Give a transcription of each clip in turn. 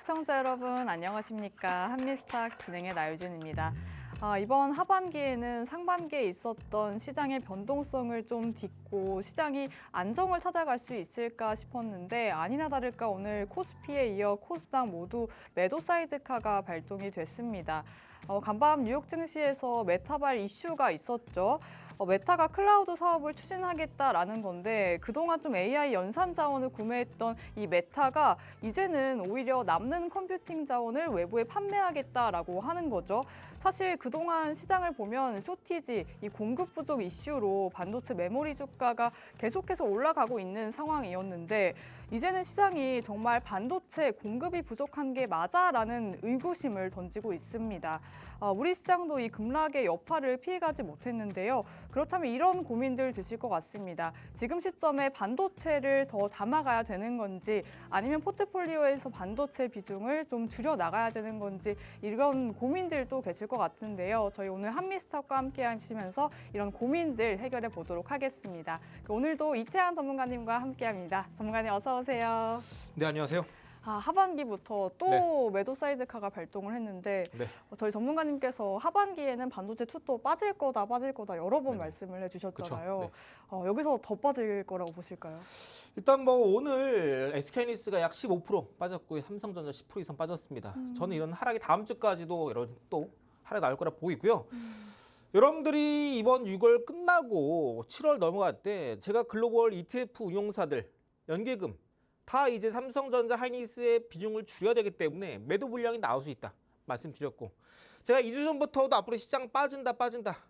시청자 여러분 안녕하십니까. 한미스탁 진행의 나유진입니다. 이번 하반기에는 상반기에 있었던 시장의 변동성을 좀 딛고 시장이 안정을 찾아갈 수 있을까 싶었는데 아니나 다를까 오늘 코스피에 이어 코스닥 모두 매도 사이드카가 발동이 됐습니다. 간밤 뉴욕 증시에서 메타발 이슈가 있었죠. 메타가 클라우드 사업을 추진하겠다라는 건데 그동안 좀 AI 연산 자원을 구매했던 이 메타가 이제는 오히려 남는 컴퓨팅 자원을 외부에 판매하겠다라고 하는 거죠. 사실 그동안 시장을 보면 쇼티지, 이 공급 부족 이슈로 반도체 메모리 주가가 계속해서 올라가고 있는 상황이었는데 이제는 시장이 정말 반도체 공급이 부족한 게 맞아라는 의구심을 던지고 있습니다. 우리 시장도 이 급락의 여파를 피해가지 못했는데요. 그렇다면 이런 고민들 드실 것 같습니다. 지금 시점에 반도체를 더 담아가야 되는 건지 아니면 포트폴리오에서 반도체 비중을 좀 줄여 나가야 되는 건지 이런 고민들도 계실 것 같은데요. 저희 오늘 한미스탁과 함께 하시면서 이런 고민들 해결해 보도록 하겠습니다. 오늘도 이태한 전문가님과 함께합니다. 전문가님 어서 오세요. 네, 안녕하세요. 하반기부터 또 매도 사이드카가 발동을 했는데 저희 전문가님께서 하반기에는 반도체 투도 빠질 거다 여러 번 말씀을 해주셨잖아요. 여기서 더 빠질 거라고 보실까요? 일단 뭐 오늘 SK하이닉스가 약 15% 빠졌고요. 삼성전자 10% 이상 빠졌습니다. 저는 이런 하락이 다음 주까지도 이런 또 하락 나올 거라 보이고요. 여러분들이 이번 6월 끝나고 7월 넘어갈 때 제가 글로벌 ETF 운용사들 연계금 다 이제 삼성전자 하이닉스의 비중을 줄여야 되기 때문에 매도 물량이 나올 수 있다 말씀드렸고, 제가 2주 전부터도 앞으로 시장 빠진다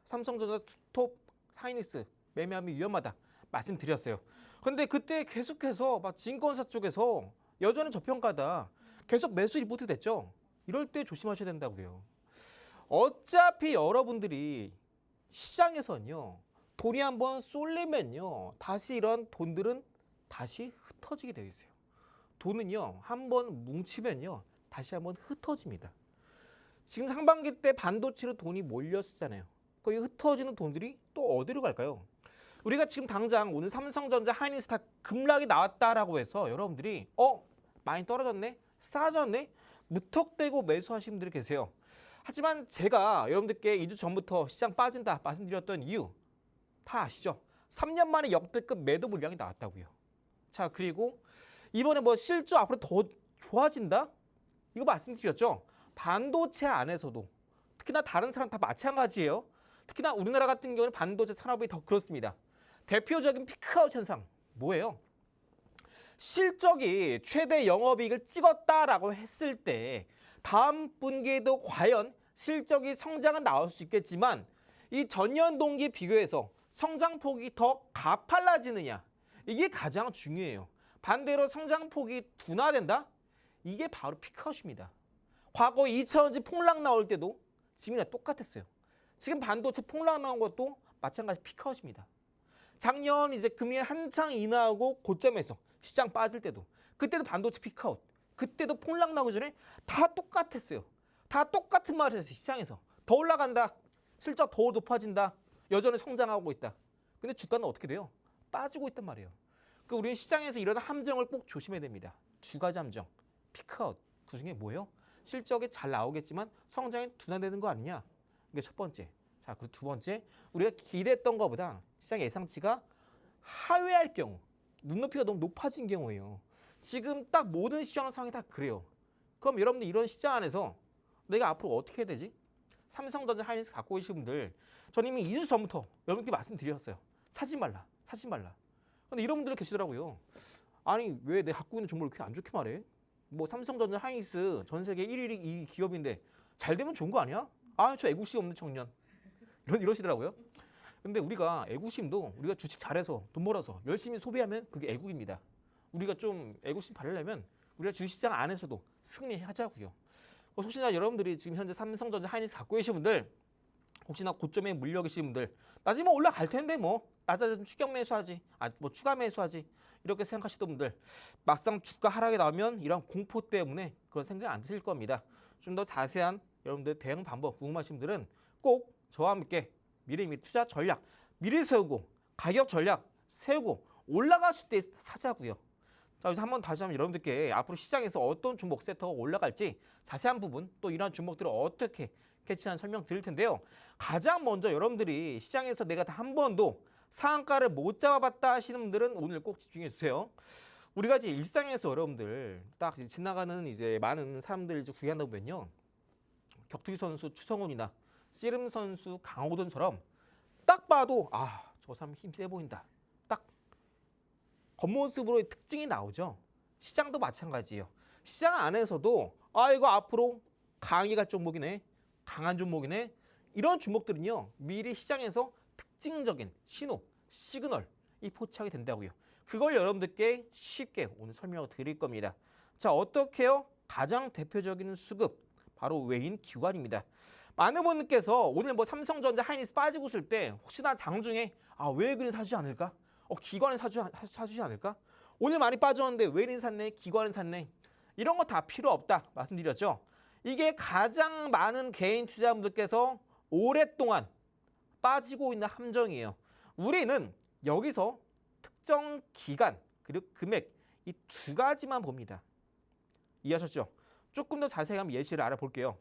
삼성전자 투톱 하이닉스 매매하면 위험하다 말씀드렸어요. 근데 그때 계속해서 막 증권사 쪽에서 여전히 저평가다 계속 매수 리포트 됐죠. 이럴 때 조심하셔야 된다고요. 어차피 여러분들이 시장에서는요 돈이 한번 쏠리면요 다시 이런 돈들은 다시 흩어지게 되어 있어요. 돈은요 한번 뭉치면요 다시 한번 흩어집니다. 지금 상반기 때 반도체로 돈이 몰렸잖아요. 이 흩어지는 돈들이 또 어디로 갈까요? 우리가 지금 당장 오늘 삼성전자 하이닉스 다 급락이 나왔다라고 해서 여러분들이 많이 떨어졌네? 싸졌네? 무턱대고 매수하시는 분들이 계세요. 하지만 제가 여러분들께 2주 전부터 시장 빠진다 말씀드렸던 이유 다 아시죠? 3년 만에 역대급 매도 물량이 나왔다고요. 자, 그리고 이번에 뭐 실적 앞으로 더 좋아진다? 이거 말씀드렸죠? 반도체 안에서도 특히나 다른 사람 다 마찬가지예요. 특히나 우리나라 같은 경우는 반도체 산업이 더 그렇습니다. 대표적인 피크아웃 현상 뭐예요? 실적이 최대 영업이익을 찍었다라고 했을 때 다음 분기에도 과연 실적이 성장은 나올 수 있겠지만 이 전년 동기 비교해서 성장폭이 더 가팔라지느냐, 이게 가장 중요해요. 반대로 성장폭이 둔화된다? 이게 바로 피크아웃입니다. 과거 2차원지 폭락 나올 때도 지금이랑 똑같았어요. 지금 반도체 폭락 나온 것도 마찬가지 피크아웃입니다. 작년 이제 금리 한창 인하하고 고점에서 시장 빠질 때도 그때도 반도체 피크아웃, 그때도 폭락 나오기 전에 다 똑같았어요. 다 똑같은 말을 했어요. 시장에서 더 올라간다, 실적 더 높아진다, 여전히 성장하고 있다. 근데 주가는 어떻게 돼요? 빠지고 있단 말이에요. 그 우리는 시장에서 이런 함정을 꼭 조심해야 됩니다. 두 가지 함정, 피크아웃. 그 중에 뭐예요? 실적이 잘 나오겠지만 성장이 둔화되는 거 아니냐? 이게 첫 번째. 자, 그리고 두 번째, 우리가 기대했던 것보다 시장 예상치가 하회할 경우, 눈높이가 너무 높아진 경우예요. 지금 딱 모든 시장 상황이 다 그래요. 그럼 여러분들 이런 시장 안에서 내가 앞으로 어떻게 해야 되지? 삼성전자 하이닉스 갖고 계신 분들, 저는 이미 2주 전부터 여러분께 말씀드렸어요. 사지 말라. 근데 이런 분들 계시더라고요. 아니, 왜 내 갖고 있는 정보를 그렇게 안 좋게 말해? 뭐 삼성전자 하이닉스 전 세계 1위 이 기업인데 잘 되면 좋은 거 아니야? 저 애국심 없는 청년. 이러시더라고요. 근데 우리가 애국심도 우리가 주식 잘해서 돈 벌어서 열심히 소비하면 그게 애국입니다. 우리가 좀 애국심 바르려면 우리가 주식시장 안에서도 승리하자고요. 혹시나 여러분들이 지금 현재 삼성전자 하이닉스 갖고 계신 분들, 혹시나 고점에 물려 계신 분들, 나중에 뭐 올라갈 텐데 뭐 낮아서 좀 추격 매수하지, 뭐 추가 매수하지, 이렇게 생각하시던 분들, 막상 주가 하락이 나오면 이런 공포 때문에 그런 생각 안 드실 겁니다. 좀 더 자세한 여러분들 대응 방법 궁금하신 분들은 꼭 저와 함께 미리 투자 전략 미리 세우고 가격 전략 세우고 올라갔을 때 사자고요. 자, 여기서 한번 다시 한번 여러분들께 앞으로 시장에서 어떤 종목 세터가 올라갈지 자세한 부분 또 이러한 종목들을 어떻게 캐치하는 설명 드릴 텐데요. 가장 먼저 여러분들이 시장에서 내가 단 한 번도 상한가를 못 잡아봤다 하시는 분들은 오늘 꼭 집중해 주세요. 우리가 이제 일상에서 여러분들 딱 이제 지나가는 이제 많은 사람들 이제 구경하다 보면요. 격투기 선수 추성훈이나 씨름 선수 강호돈처럼 딱 봐도 저 사람 힘 세 보인다. 딱 겉모습으로의 특징이 나오죠. 시장도 마찬가지예요. 시장 안에서도 이거 앞으로 강하게 갈 종목이네. 강한 종목이네. 이런 종목들은요. 미리 시장에서 특징적인 신호, 시그널 이 포착이 된다고요. 그걸 여러분들께 쉽게 오늘 설명을 드릴 겁니다. 자, 어떻게요? 가장 대표적인 수급 바로 외인 기관입니다. 많은 분들께서 오늘 뭐 삼성전자, 하이닉스 빠지고 있을 때 혹시나 장중에 외국인이 사주지 않을까? 기관이 사주지 않을까? 오늘 많이 빠졌는데 외인이 샀네, 기관이 샀네. 이런 거 다 필요 없다 말씀드렸죠. 이게 가장 많은 개인 투자자분들께서 오랫동안 빠지고 있는 함정이에요. 우리는 여기서 특정 기간 그리고 금액 이 두 가지만 봅니다. 이해하셨죠? 조금 더 자세히 한번 예시를 알아볼게요.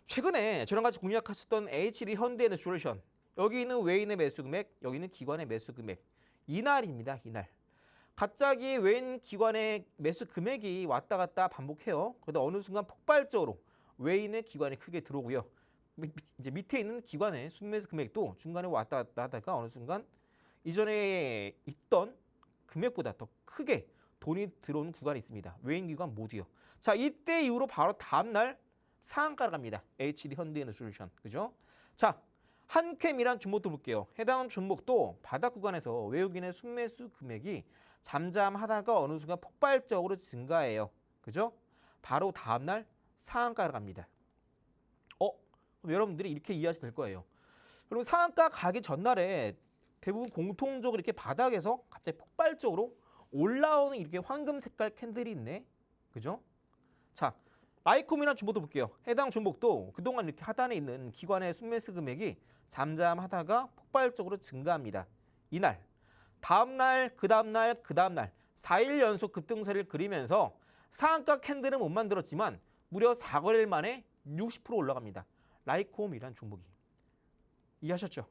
최근에 저랑 같이 공략하셨던 HD 현대에너솔루션 여기 있는 외인의 매수 금액, 여기 있는 기관의 매수 금액 이날입니다. 이날. 갑자기 외인 기관의 매수 금액이 왔다 갔다 반복해요. 그러다 어느 순간 폭발적으로 외인의 기관이 크게 들어오고요. 이제 밑에 있는 기관의 순매수 금액도 중간에 왔다 갔다 하다가 어느 순간 이전에 있던 금액보다 더 크게 돈이 들어오는 구간이 있습니다. 외인 기관 모두요. 자, 이때 이후로 바로 다음날 상한가를 갑니다. HD 현대에너솔루션. 그죠? 자, 한캠이란 종목도 볼게요. 해당 종목도 바닥 구간에서 외국인의 순매수 금액이 잠잠하다가 어느 순간 폭발적으로 증가해요. 그죠? 바로 다음날 상한가를 갑니다. 그럼 여러분들이 이렇게 이해하시면 될 거예요. 그리고 상한가 가기 전날에 대부분 공통적으로 이렇게 바닥에서 갑자기 폭발적으로 올라오는 이렇게 황금 색깔 캔들이 있네. 그죠? 자, 라이콤이라는 종목도 볼게요. 해당 종목도 그동안 이렇게 하단에 있는 기관의 순매수 금액이 잠잠하다가 폭발적으로 증가합니다. 이날, 다음날, 그 다음날, 그 다음날 4일 연속 급등세를 그리면서 상한가 캔들은 못 만들었지만 무려 4거래일 만에 60% 올라갑니다. 라이콤이라는 종목이. 이해하셨죠?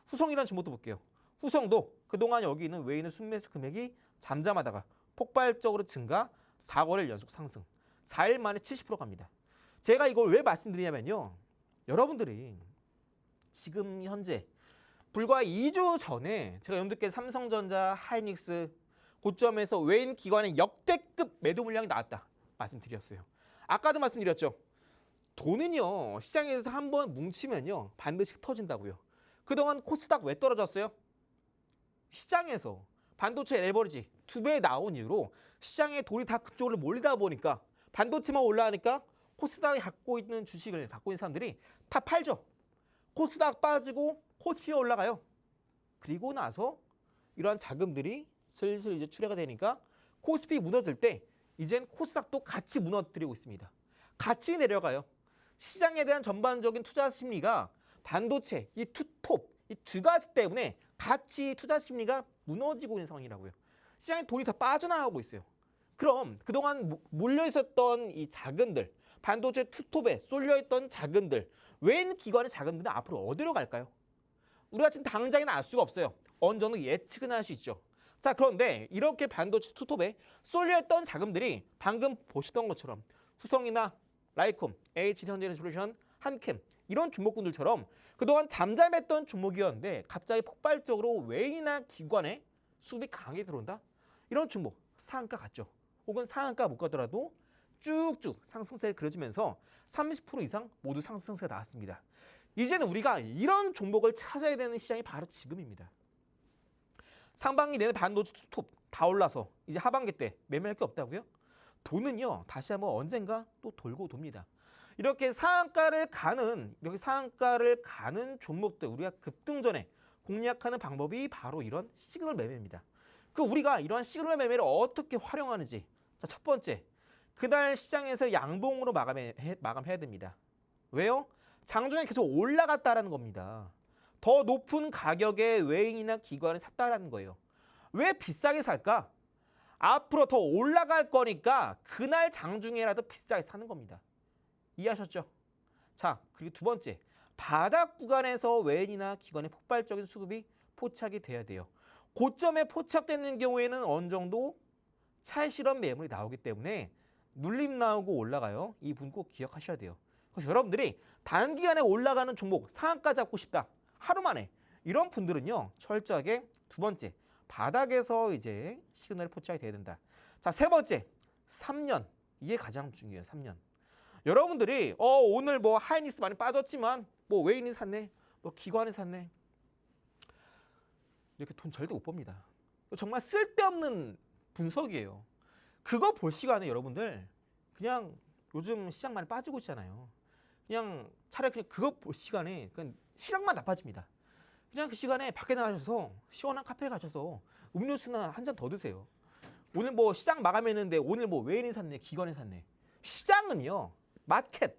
후성이라는 종목도 볼게요. 후성도 그동안 여기 있는 외인의 순매수 금액이 잠잠하다가 폭발적으로 증가 4거래일 연속 상승. 4일 만에 70% 갑니다. 제가 이걸 왜 말씀드리냐면요. 여러분들이 지금 현재 불과 2주 전에 제가 여러분들께 삼성전자, 하이닉스 고점에서 외인 기관의 역대급 매도 물량이 나왔다 말씀드렸어요. 아까도 말씀드렸죠. 돈은요. 시장에서 한번 뭉치면요. 반드시 터진다고요. 그동안 코스닥 왜 떨어졌어요? 시장에서 반도체 레버리지 2배 나온 이후로 시장에 돈이 다 그쪽으로 몰리다 보니까 반도체만 올라가니까 코스닥이 갖고 있는 주식을 갖고 있는 사람들이 다 팔죠. 코스닥 빠지고 코스피가 올라가요. 그리고 나서 이러한 자금들이 슬슬 이제 출회가 되니까 코스피 무너질 때 이젠 코스닥도 같이 무너뜨리고 있습니다. 같이 내려가요. 시장에 대한 전반적인 투자 심리가 반도체 이 투톱 이 두 가지 때문에 같이 투자 심리가 무너지고 있는 상황이라고요. 시장에 돈이 다 빠져나가고 있어요. 그럼 그동안 몰려있었던 이 자금들, 반도체 투톱에 쏠려있던 자금들, 외인 기관의 자금들은 앞으로 어디로 갈까요? 우리가 지금 당장에는 알 수가 없어요. 어느 정도 예측은 할 수 있죠. 자, 그런데 이렇게 반도체 투톱에 쏠려있던 자금들이 방금 보셨던 것처럼 후성이나 라이콤, HD현대에너솔루션, 한캠 이런 종목군들처럼 그동안 잠잠했던 종목이었는데 갑자기 폭발적으로 외인이나 기관의 수급이 강하게 들어온다? 이런 종목 상한가 갔죠. 혹은 상한가 못 가더라도 쭉쭉 상승세를 그려지면서 30% 이상 모두 상승세가 나왔습니다. 이제는 우리가 이런 종목을 찾아야 되는 시장이 바로 지금입니다. 상반기 내내 반도체 투톱 다 올라서 이제 하반기 때 매매할 게 없다고요? 돈은요 다시 한번 언젠가 또 돌고 돕니다. 이렇게 상한가를 가는 종목들 우리가 급등 전에 공략하는 방법이 바로 이런 시그널 매매입니다. 우리가 이러한 시그널 매매를 어떻게 활용하는지. 자, 첫 번째, 그날 시장에서 양봉으로 마감해야 됩니다. 왜요? 장중에 계속 올라갔다라는 겁니다. 더 높은 가격에 외인이나 기관을 샀다라는 거예요. 왜 비싸게 살까? 앞으로 더 올라갈 거니까 그날 장중에라도 비싸게 사는 겁니다. 이해하셨죠? 자, 그리고 두 번째, 바닥 구간에서 외인이나 기관의 폭발적인 수급이 포착이 돼야 돼요. 고점에 포착되는 경우에는 어느 정도 찰실한 매물이 나오기 때문에 눌림 나오고 올라가요. 이 부분 꼭 기억하셔야 돼요. 그래서 여러분들이 단기간에 올라가는 종목 상한가 잡고 싶다. 하루 만에. 이런 분들은요. 철저하게 두 번째, 바닥에서 이제 시그널이 포착이 돼야 된다. 자, 세 번째, 3년. 이게 가장 중요해요. 3년. 여러분들이 오늘 뭐 하이닉스 많이 빠졌지만 뭐 외인이 샀네. 뭐 기관이 샀네. 이렇게 돈 절대 못 법니다. 정말 쓸데없는 분석이에요. 그거 볼 시간에 여러분들 그냥 요즘 시장 많이 빠지고 있잖아요. 그냥 차라리 그냥 그거 볼 시간에 그냥 시력만 나빠집니다. 그냥 그 시간에 밖에 나가셔서 시원한 카페에 가셔서 음료수나 한 잔 더 드세요. 오늘 뭐 시장 마감했는데 오늘 뭐 외인이 샀네, 기관이 샀네. 시장은요, 마켓,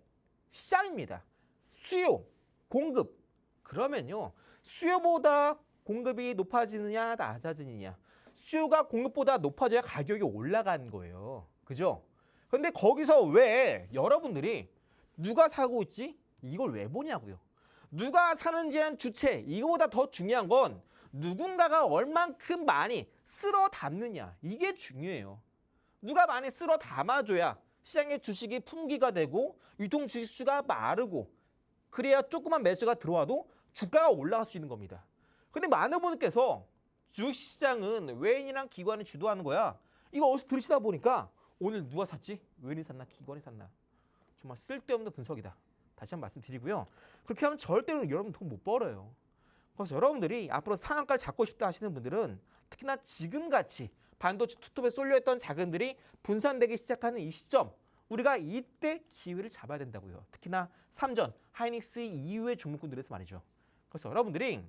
시장입니다. 수요, 공급. 그러면요, 수요보다 공급이 높아지느냐, 낮아지느냐. 수요가 공급보다 높아져야 가격이 올라가는 거예요. 그죠? 근데 거기서 왜 여러분들이 누가 사고 있지? 이걸 왜 보냐고요. 누가 사는지 한 주체, 이거보다 더 중요한 건 누군가가 얼만큼 많이 쓸어 담느냐. 이게 중요해요. 누가 많이 쓸어 담아줘야 시장의 주식이 품귀가 되고 유통 주식수가 마르고 그래야 조그만 매수가 들어와도 주가가 올라갈 수 있는 겁니다. 근데 많은 분께서 주식시장은 외인이랑 기관이 주도하는 거야. 이거 어디서 들으시다 보니까 오늘 누가 샀지? 외인이 샀나? 기관이 샀나? 정말 쓸데없는 분석이다. 다시 한번 말씀드리고요. 그렇게 하면 절대로 여러분 돈 못 벌어요. 그래서 여러분들이 앞으로 상한가를 잡고 싶다 하시는 분들은 특히나 지금같이 반도체 투톱에 쏠려있던 자금들이 분산되기 시작하는 이 시점, 우리가 이때 기회를 잡아야 된다고요. 특히나 3전, 하이닉스 이후의 종목군들에서 말이죠. 그래서 여러분들이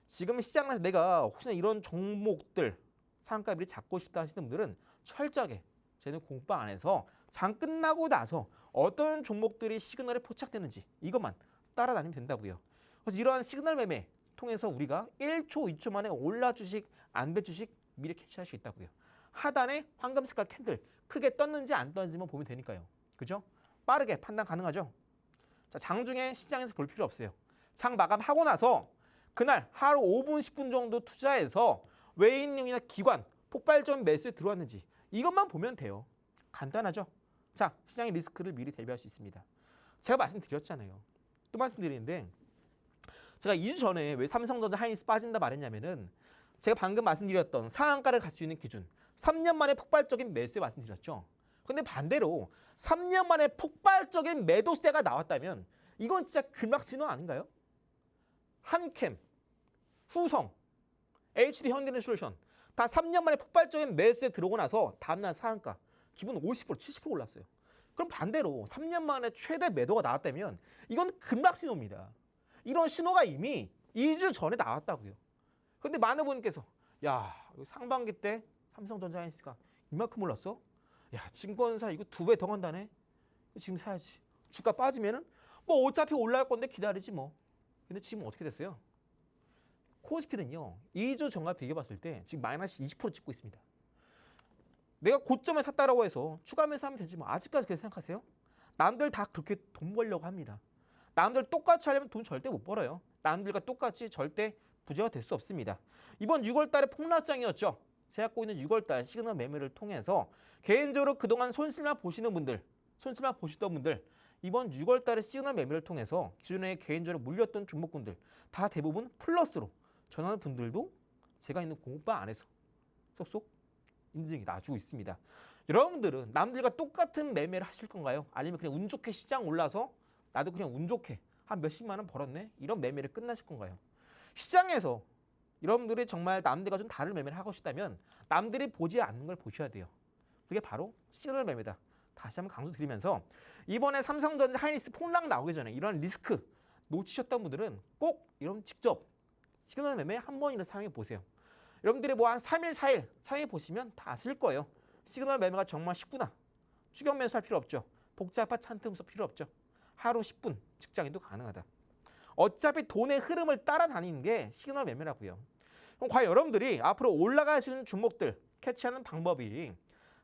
지금 시장에서 내가 혹시나 이런 종목들 상한가 미리 잡고 싶다 하시는 분들은 철저하게 저는 공부 안에서 장 끝나고 나서 어떤 종목들이 시그널에 포착되는지 이것만 따라다니면 된다고요. 그래서 이러한 시그널 매매 통해서 우리가 1초, 2초 만에 올라 주식, 안 돼 주식 미리 캐치할 수 있다고요. 하단에 황금 색깔 캔들 크게 떴는지 안 떴는지만 보면 되니까요. 그죠? 빠르게 판단 가능하죠? 자, 장중에 시장에서 볼 필요 없어요. 장 마감하고 나서 그날 하루 5분, 10분 정도 투자해서 외인이나 기관 폭발적 매수에 들어왔는지 이것만 보면 돼요. 간단하죠? 자, 시장의 리스크를 미리 대비할 수 있습니다. 제가 말씀드렸잖아요. 또 말씀드리는데 제가 2주 전에 왜 삼성전자 하이닉스 빠진다 말했냐면은 제가 방금 말씀드렸던 상한가를 갈 수 있는 기준 3년 만에 폭발적인 매수에 말씀드렸죠. 근데 반대로 3년 만에 폭발적인 매도세가 나왔다면 이건 진짜 금락진화 아닌가요? 한캠, 후성, HD 현대해솔루션 다 3년 만에 폭발적인 매수에 들어오고 나서 다음날 상한가 기본 50%, 70% 올랐어요. 그럼 반대로 3년 만에 최대 매도가 나왔다면 이건 급락신호입니다. 이런 신호가 이미 2주 전에 나왔다고요. 근데 많은 분께서 야, 상반기 때 삼성전자 하이닉스가 이만큼 올랐어? 야, 증권사 이거 2배 더 간다네? 지금 사야지. 주가 빠지면은 뭐 어차피 올라갈 건데 기다리지 뭐. 근데 지금 어떻게 됐어요? 코스피는요 2주 전과 비교해 봤을 때 지금 마이너스 20% 찍고 있습니다. 내가 고점에 샀다라고 해서 추가 매수하면 되지 뭐. 아직까지 그렇게 생각하세요? 남들 다 그렇게 돈 벌려고 합니다. 남들 똑같이 하려면 돈 절대 못 벌어요. 남들과 똑같이 절대 부자가 될 수 없습니다. 이번 6월 달에 폭락장이었죠. 제가 갖고 있는 6월 달 시그널 매매를 통해서 개인적으로 그동안 손실만 보시는 분들, 손실만 보시던 분들 이번 6월 달에 시그널 매매를 통해서 기존에 개인적으로 물렸던 종목군들 다 대부분 플러스로 전하는 분들도 제가 있는 공부방 안에서 쏙쏙 인증이 나주고 있습니다. 여러분들은 남들과 똑같은 매매를 하실 건가요? 아니면 그냥 운 좋게 시장 올라서 나도 그냥 운 좋게 한 몇십만 원 벌었네? 이런 매매를 끝나실 건가요? 시장에서 여러분들이 정말 남들과 좀 다른 매매를 하고 싶다면 남들이 보지 않는 걸 보셔야 돼요. 그게 바로 시그널 매매다. 다시 한번 강조드리면서 이번에 삼성전자 하이닉스 폭락 나오기 전에 이런 리스크 놓치셨던 분들은 꼭 이런 직접 시그널 매매 한 번이라도 사용해 보세요. 여러분들이 뭐 한 3일, 4일 사용해 보시면 다 아실 거예요. 시그널 매매가 정말 쉽구나. 추격 매수할 필요 없죠. 복잡한 차트 분석 필요 없죠. 하루 10분 직장인도 가능하다. 어차피 돈의 흐름을 따라다니는 게 시그널 매매라고요. 그럼 과연 여러분들이 앞으로 올라갈 수 있는 종목들 캐치하는 방법이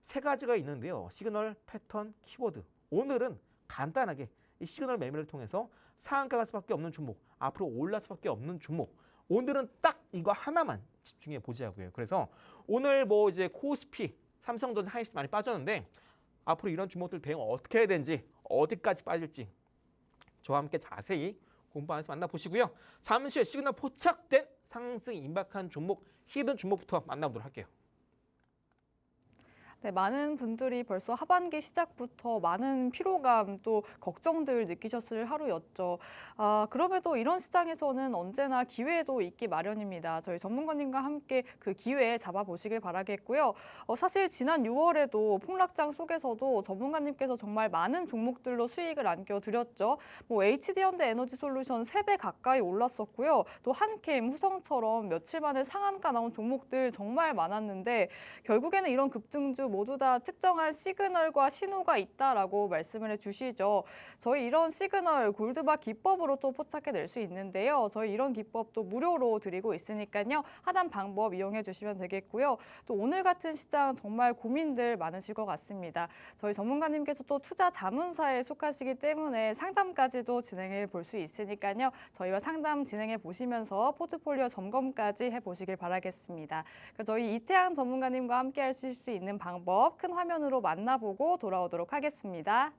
세 가지가 있는데요. 시그널, 패턴, 키워드. 오늘은 간단하게 이 시그널 매매를 통해서 상한가 갈 수밖에 없는 종목, 앞으로 올라 수밖에 없는 종목. 오늘은 딱 이거 하나만 집중해 보자고요. 그래서 오늘 뭐 이제 코스피, 삼성전자, 하이닉스 많이 빠졌는데 앞으로 이런 종목들 대응 어떻게 해야 되는지, 어디까지 빠질지 저와 함께 자세히 공부하면서 만나보시고요. 잠시 후에 시그널 포착된 상승 임박한 종목, 히든 종목부터 만나보도록 할게요. 네, 많은 분들이 벌써 하반기 시작부터 많은 피로감 또 걱정들 느끼셨을 하루였죠. 그럼에도 이런 시장에서는 언제나 기회도 있기 마련입니다. 저희 전문가님과 함께 그 기회 잡아보시길 바라겠고요. 사실 지난 6월에도 폭락장 속에서도 전문가님께서 정말 많은 종목들로 수익을 안겨드렸죠. 뭐 HD현대 에너지솔루션 3배 가까이 올랐었고요. 또 한캠, 후성처럼 며칠 만에 상한가 나온 종목들 정말 많았는데 결국에는 이런 급등주 모두 다 특정한 시그널과 신호가 있다라고 말씀을 해주시죠. 저희 이런 시그널 골드바 기법으로 또 포착해낼 수 있는데요. 저희 이런 기법도 무료로 드리고 있으니까요. 하단 방법 이용해 주시면 되겠고요. 또 오늘 같은 시장 정말 고민들 많으실 것 같습니다. 저희 전문가님께서 또 투자 자문사에 속하시기 때문에 상담까지도 진행해 볼 수 있으니까요. 저희와 상담 진행해 보시면서 포트폴리오 점검까지 해보시길 바라겠습니다. 저희 이태양 전문가님과 함께 하실 수 있는 방법 큰 화면으로 만나보고 돌아오도록 하겠습니다.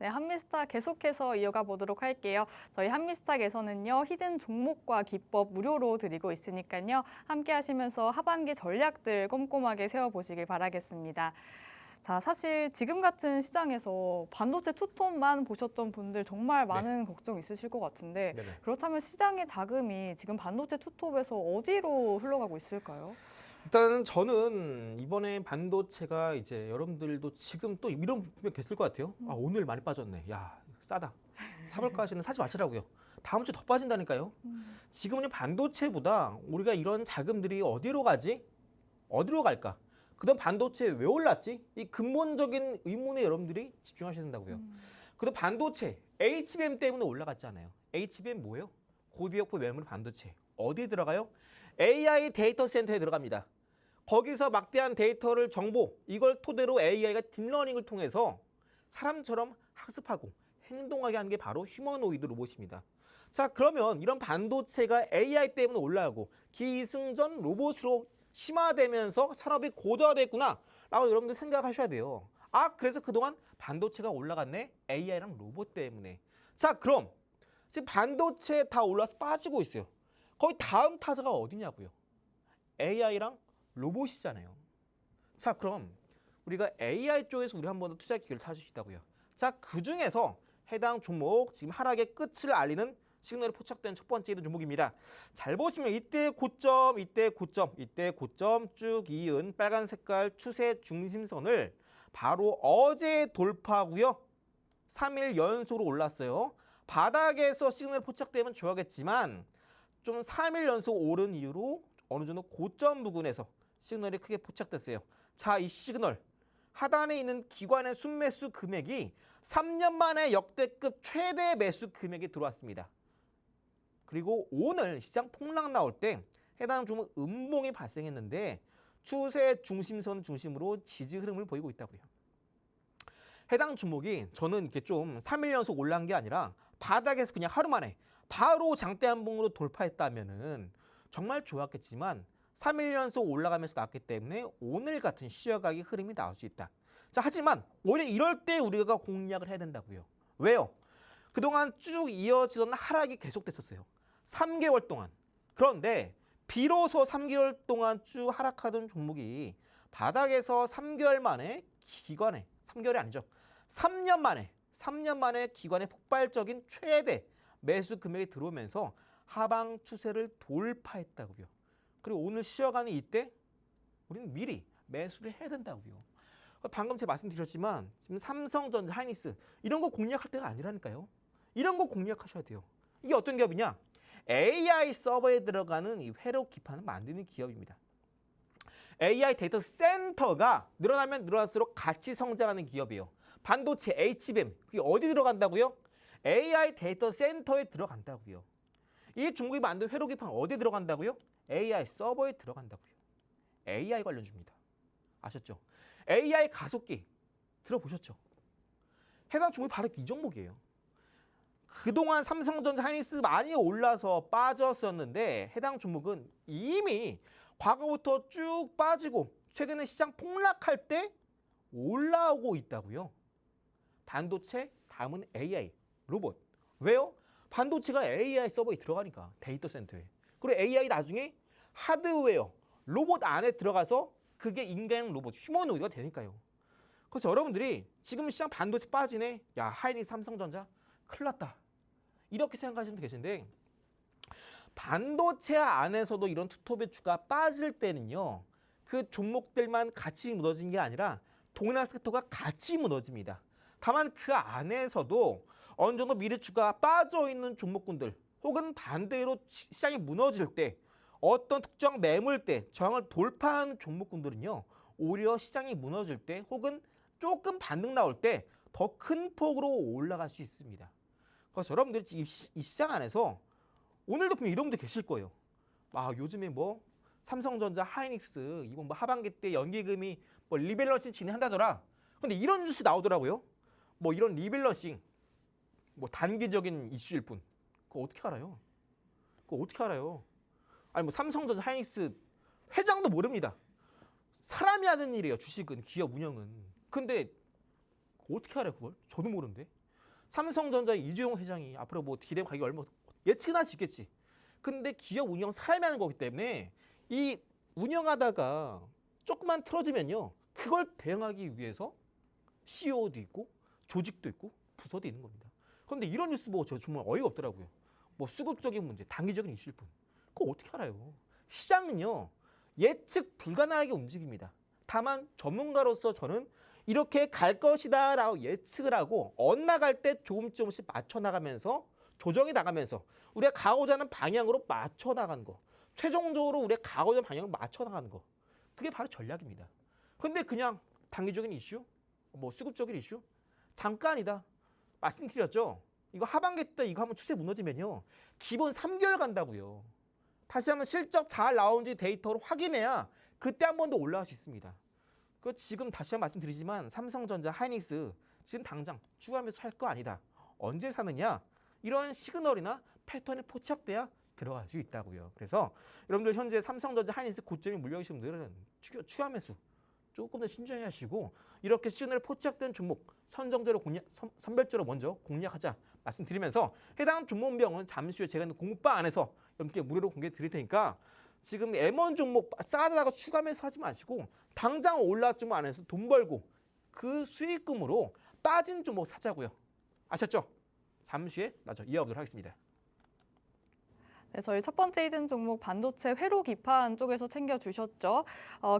네, 한미스타 계속해서 이어가 보도록 할게요. 저희 한미스탁에서는요, 히든 종목과 기법 무료로 드리고 있으니까요. 함께 하시면서 하반기 전략들 꼼꼼하게 세워보시길 바라겠습니다. 자, 사실 지금 같은 시장에서 반도체 투톱만 보셨던 분들 정말 많은 걱정 있으실 것 같은데 네네. 그렇다면 시장의 자금이 지금 반도체 투톱에서 어디로 흘러가고 있을까요? 일단 저는 이번에 반도체가 이제 여러분들도 지금 또 이런 분명 계실 것 같아요. 아, 오늘 많이 빠졌네. 야, 싸다. 사볼까 하시는 사지 마시라고요. 다음 주 더 빠진다니까요. 지금은 반도체보다 우리가 이런 자금들이 어디로 가지? 어디로 갈까? 그다음 반도체 왜 올랐지? 이 근본적인 의문에 여러분들이 집중하셔야 된다고요. 그다음 반도체 HBM 때문에 올라갔잖아요. HBM 뭐예요? 고비역포 메모리 반도체. 어디에 들어가요? AI 데이터 센터에 들어갑니다. 거기서 막대한 데이터를 정보, 이걸 토대로 AI가 딥러닝을 통해서 사람처럼 학습하고 행동하게 하는 게 바로 휴머노이드 로봇입니다. 자, 그러면 이런 반도체가 AI 때문에 올라가고 기승전 로봇으로 심화되면서 산업이 고도화됐구나 라고 여러분들 생각하셔야 돼요. 아, 그래서 그동안 반도체가 올라갔네? AI랑 로봇 때문에. 자, 그럼 지금 반도체 다 올라서 빠지고 있어요. 거의 다음 타자가 어디냐고요? AI랑 로봇이잖아요. 자, 그럼 우리가 AI 쪽에서 우리 한 번 더 투자 기회를 찾을 수 있다고요. 자, 그 중에서 해당 종목 지금 하락의 끝을 알리는 시그널이 포착된 첫 번째 종목입니다. 잘 보시면 이때 고점, 이때 고점, 이때 고점 쭉 이은 빨간 색깔 추세 중심선을 바로 어제 돌파하고요. 3일 연속으로 올랐어요. 바닥에서 시그널이 포착되면 좋아하겠지만 좀 3일 연속 오른 이후로 어느 정도 고점 부근에서 시그널이 크게 포착됐어요. 자, 이 시그널 하단에 있는 기관의 순매수 금액이 3년 만에 역대급 최대 매수 금액이 들어왔습니다. 그리고 오늘 시장 폭락 나올 때 해당 종목 음봉이 발생했는데 추세 중심선 중심으로 지지 흐름을 보이고 있다고요. 해당 종목이 저는 이렇게 좀 3일 연속 올라간 게 아니라 바닥에서 그냥 하루 만에 바로 장대 한봉으로 돌파했다면은 정말 좋았겠지만 3일 연속 올라가면서 나왔기 때문에 오늘 같은 쉬어가기 흐름이 나올 수 있다. 자, 하지만 오히려 이럴 때 우리가 공략을 해야 된다고요. 왜요? 그동안 쭉 이어지던 하락이 계속됐었어요. 3개월 동안. 그런데 비로소 3개월 동안 쭉 하락하던 종목이 바닥에서 3개월 만에 기관에 3개월이 아니죠. 3년 만에 기관의 폭발적인 최대 매수 금액이 들어오면서 하방 추세를 돌파했다고요. 그리고 오늘 쉬어가는 이때 우리는 미리 매수를 해야 된다고요. 방금 제가 말씀드렸지만 지금 삼성전자, 하이닉스 이런 거 공략할 때가 아니라니까요. 이런 거 공략하셔야 돼요. 이게 어떤 기업이냐? AI 서버에 들어가는 이 회로 기판을 만드는 기업입니다. AI 데이터 센터가 늘어나면 늘어날수록 같이 성장하는 기업이에요. 반도체, HBM, 그게 어디 들어간다고요? AI 데이터 센터에 들어간다고요. 이 종목이 만든 회로 기판 어디에 들어간다고요? AI 서버에 들어간다고요. AI 관련주입니다. 아셨죠? AI 가속기 들어보셨죠? 해당 종목이 바로 이 종목이에요. 그동안 삼성전자, 하이닉스 많이 올라서 빠졌었는데 해당 종목은 이미 과거부터 쭉 빠지고 최근에 시장 폭락할 때 올라오고 있다고요. 반도체, 다음은 AI, 로봇. 왜요? 반도체가 AI 서버에 들어가니까 데이터 센터에. 그리고 AI 나중에 하드웨어, 로봇 안에 들어가서 그게 인간 로봇, 휴머노이드가 되니까요. 그래서 여러분들이 지금 시장 반도체 빠지네. 야, 하이닉스, 삼성전자 큰일 났다. 이렇게 생각하시면 계신데 반도체 안에서도 이런 투톱의 주가 빠질 때는요. 그 종목들만 같이 무너진 게 아니라 동일한 섹터가 같이 무너집니다. 다만 그 안에서도 어느 정도 미래주가 빠져있는 종목군들 혹은 반대로 시장이 무너질 때 어떤 특정 매물대 저항을 돌파하는 종목군들은요. 오히려 시장이 무너질 때 혹은 조금 반등 나올 때 더 큰 폭으로 올라갈 수 있습니다. 그래서 여러분들이 이 시장 안에서 오늘도 분명 이런 분들 계실 거예요. 아, 요즘에 뭐 삼성전자, 하이닉스 이번 뭐 하반기 때 연기금이 뭐 리밸런싱 진행한다더라. 근데 이런 뉴스 나오더라고요. 뭐 이런 리밸런싱 뭐 단기적인 이슈일 뿐. 그거 어떻게 알아요? 그거 어떻게 알아요? 아니 뭐 삼성전자, 하이닉스 회장도 모릅니다. 사람이 하는 일이에요. 주식은, 기업 운영은. 근데 어떻게 알아요 그걸? 저도 모르는데. 삼성전자 이재용 회장이 앞으로 뭐 디램 가격이 얼마 예측은 할 수 있겠지. 근데 기업 운영 사람이 하는 거기 때문에 이 운영하다가 조금만 틀어지면요. 그걸 대응하기 위해서 CEO도 있고 조직도 있고 부서도 있는 겁니다. 그런데 이런 뉴스 보고 저 정말 어이가 없더라고요. 뭐 수급적인 문제, 단기적인 이슈일 뿐. 그거 어떻게 알아요? 시장은요. 예측 불가능하게 움직입니다. 다만 전문가로서 저는 이렇게 갈 것이다 라고 예측을 하고 엇나갈 때 조금씩 맞춰 나가면서 조정이 나가면서 우리가 가고자 하는 방향으로 맞춰 나가는 거. 최종적으로 우리가 가고자 하는 방향을 맞춰 나가는 거. 그게 바로 전략입니다. 근데 그냥 단기적인 이슈, 뭐 수급적인 이슈 잠깐이다. 말씀드렸죠. 이거 하반기 때 이거 한번 추세 무너지면요. 기본 3개월 간다고요. 다시 한번 실적 잘 나온지 데이터로 확인해야 그때 한 번 더 올라갈 수 있습니다. 그 지금 다시 한번 말씀드리지만 삼성전자, 하이닉스 지금 당장 추가하면서 살 거 아니다. 언제 사느냐? 이런 시그널이나 패턴이 포착돼야 들어갈 수 있다고요. 그래서 여러분들 현재 삼성전자, 하이닉스 고점이 물려 계신 분들은 추가 매수 조금 더 신중히 하시고 이렇게 시그널 포착된 종목 선정적으로 선별적으로 먼저 공략하자 말씀드리면서 해당 종목명은 잠시 후에 제가 있는 공부방 안에서 여러분께 무료로 공개해 드릴 테니까 지금 M1 종목 싸다고 추가 매수하지 마시고 당장 올라왔 종목 안에서 돈 벌고 그 수익금으로 빠진 종목 사자고요. 아셨죠? 잠시 후에 나저 이어가도록 하겠습니다. 네, 저희 첫 번째 히든 종목 반도체 회로 기판 쪽에서 챙겨주셨죠.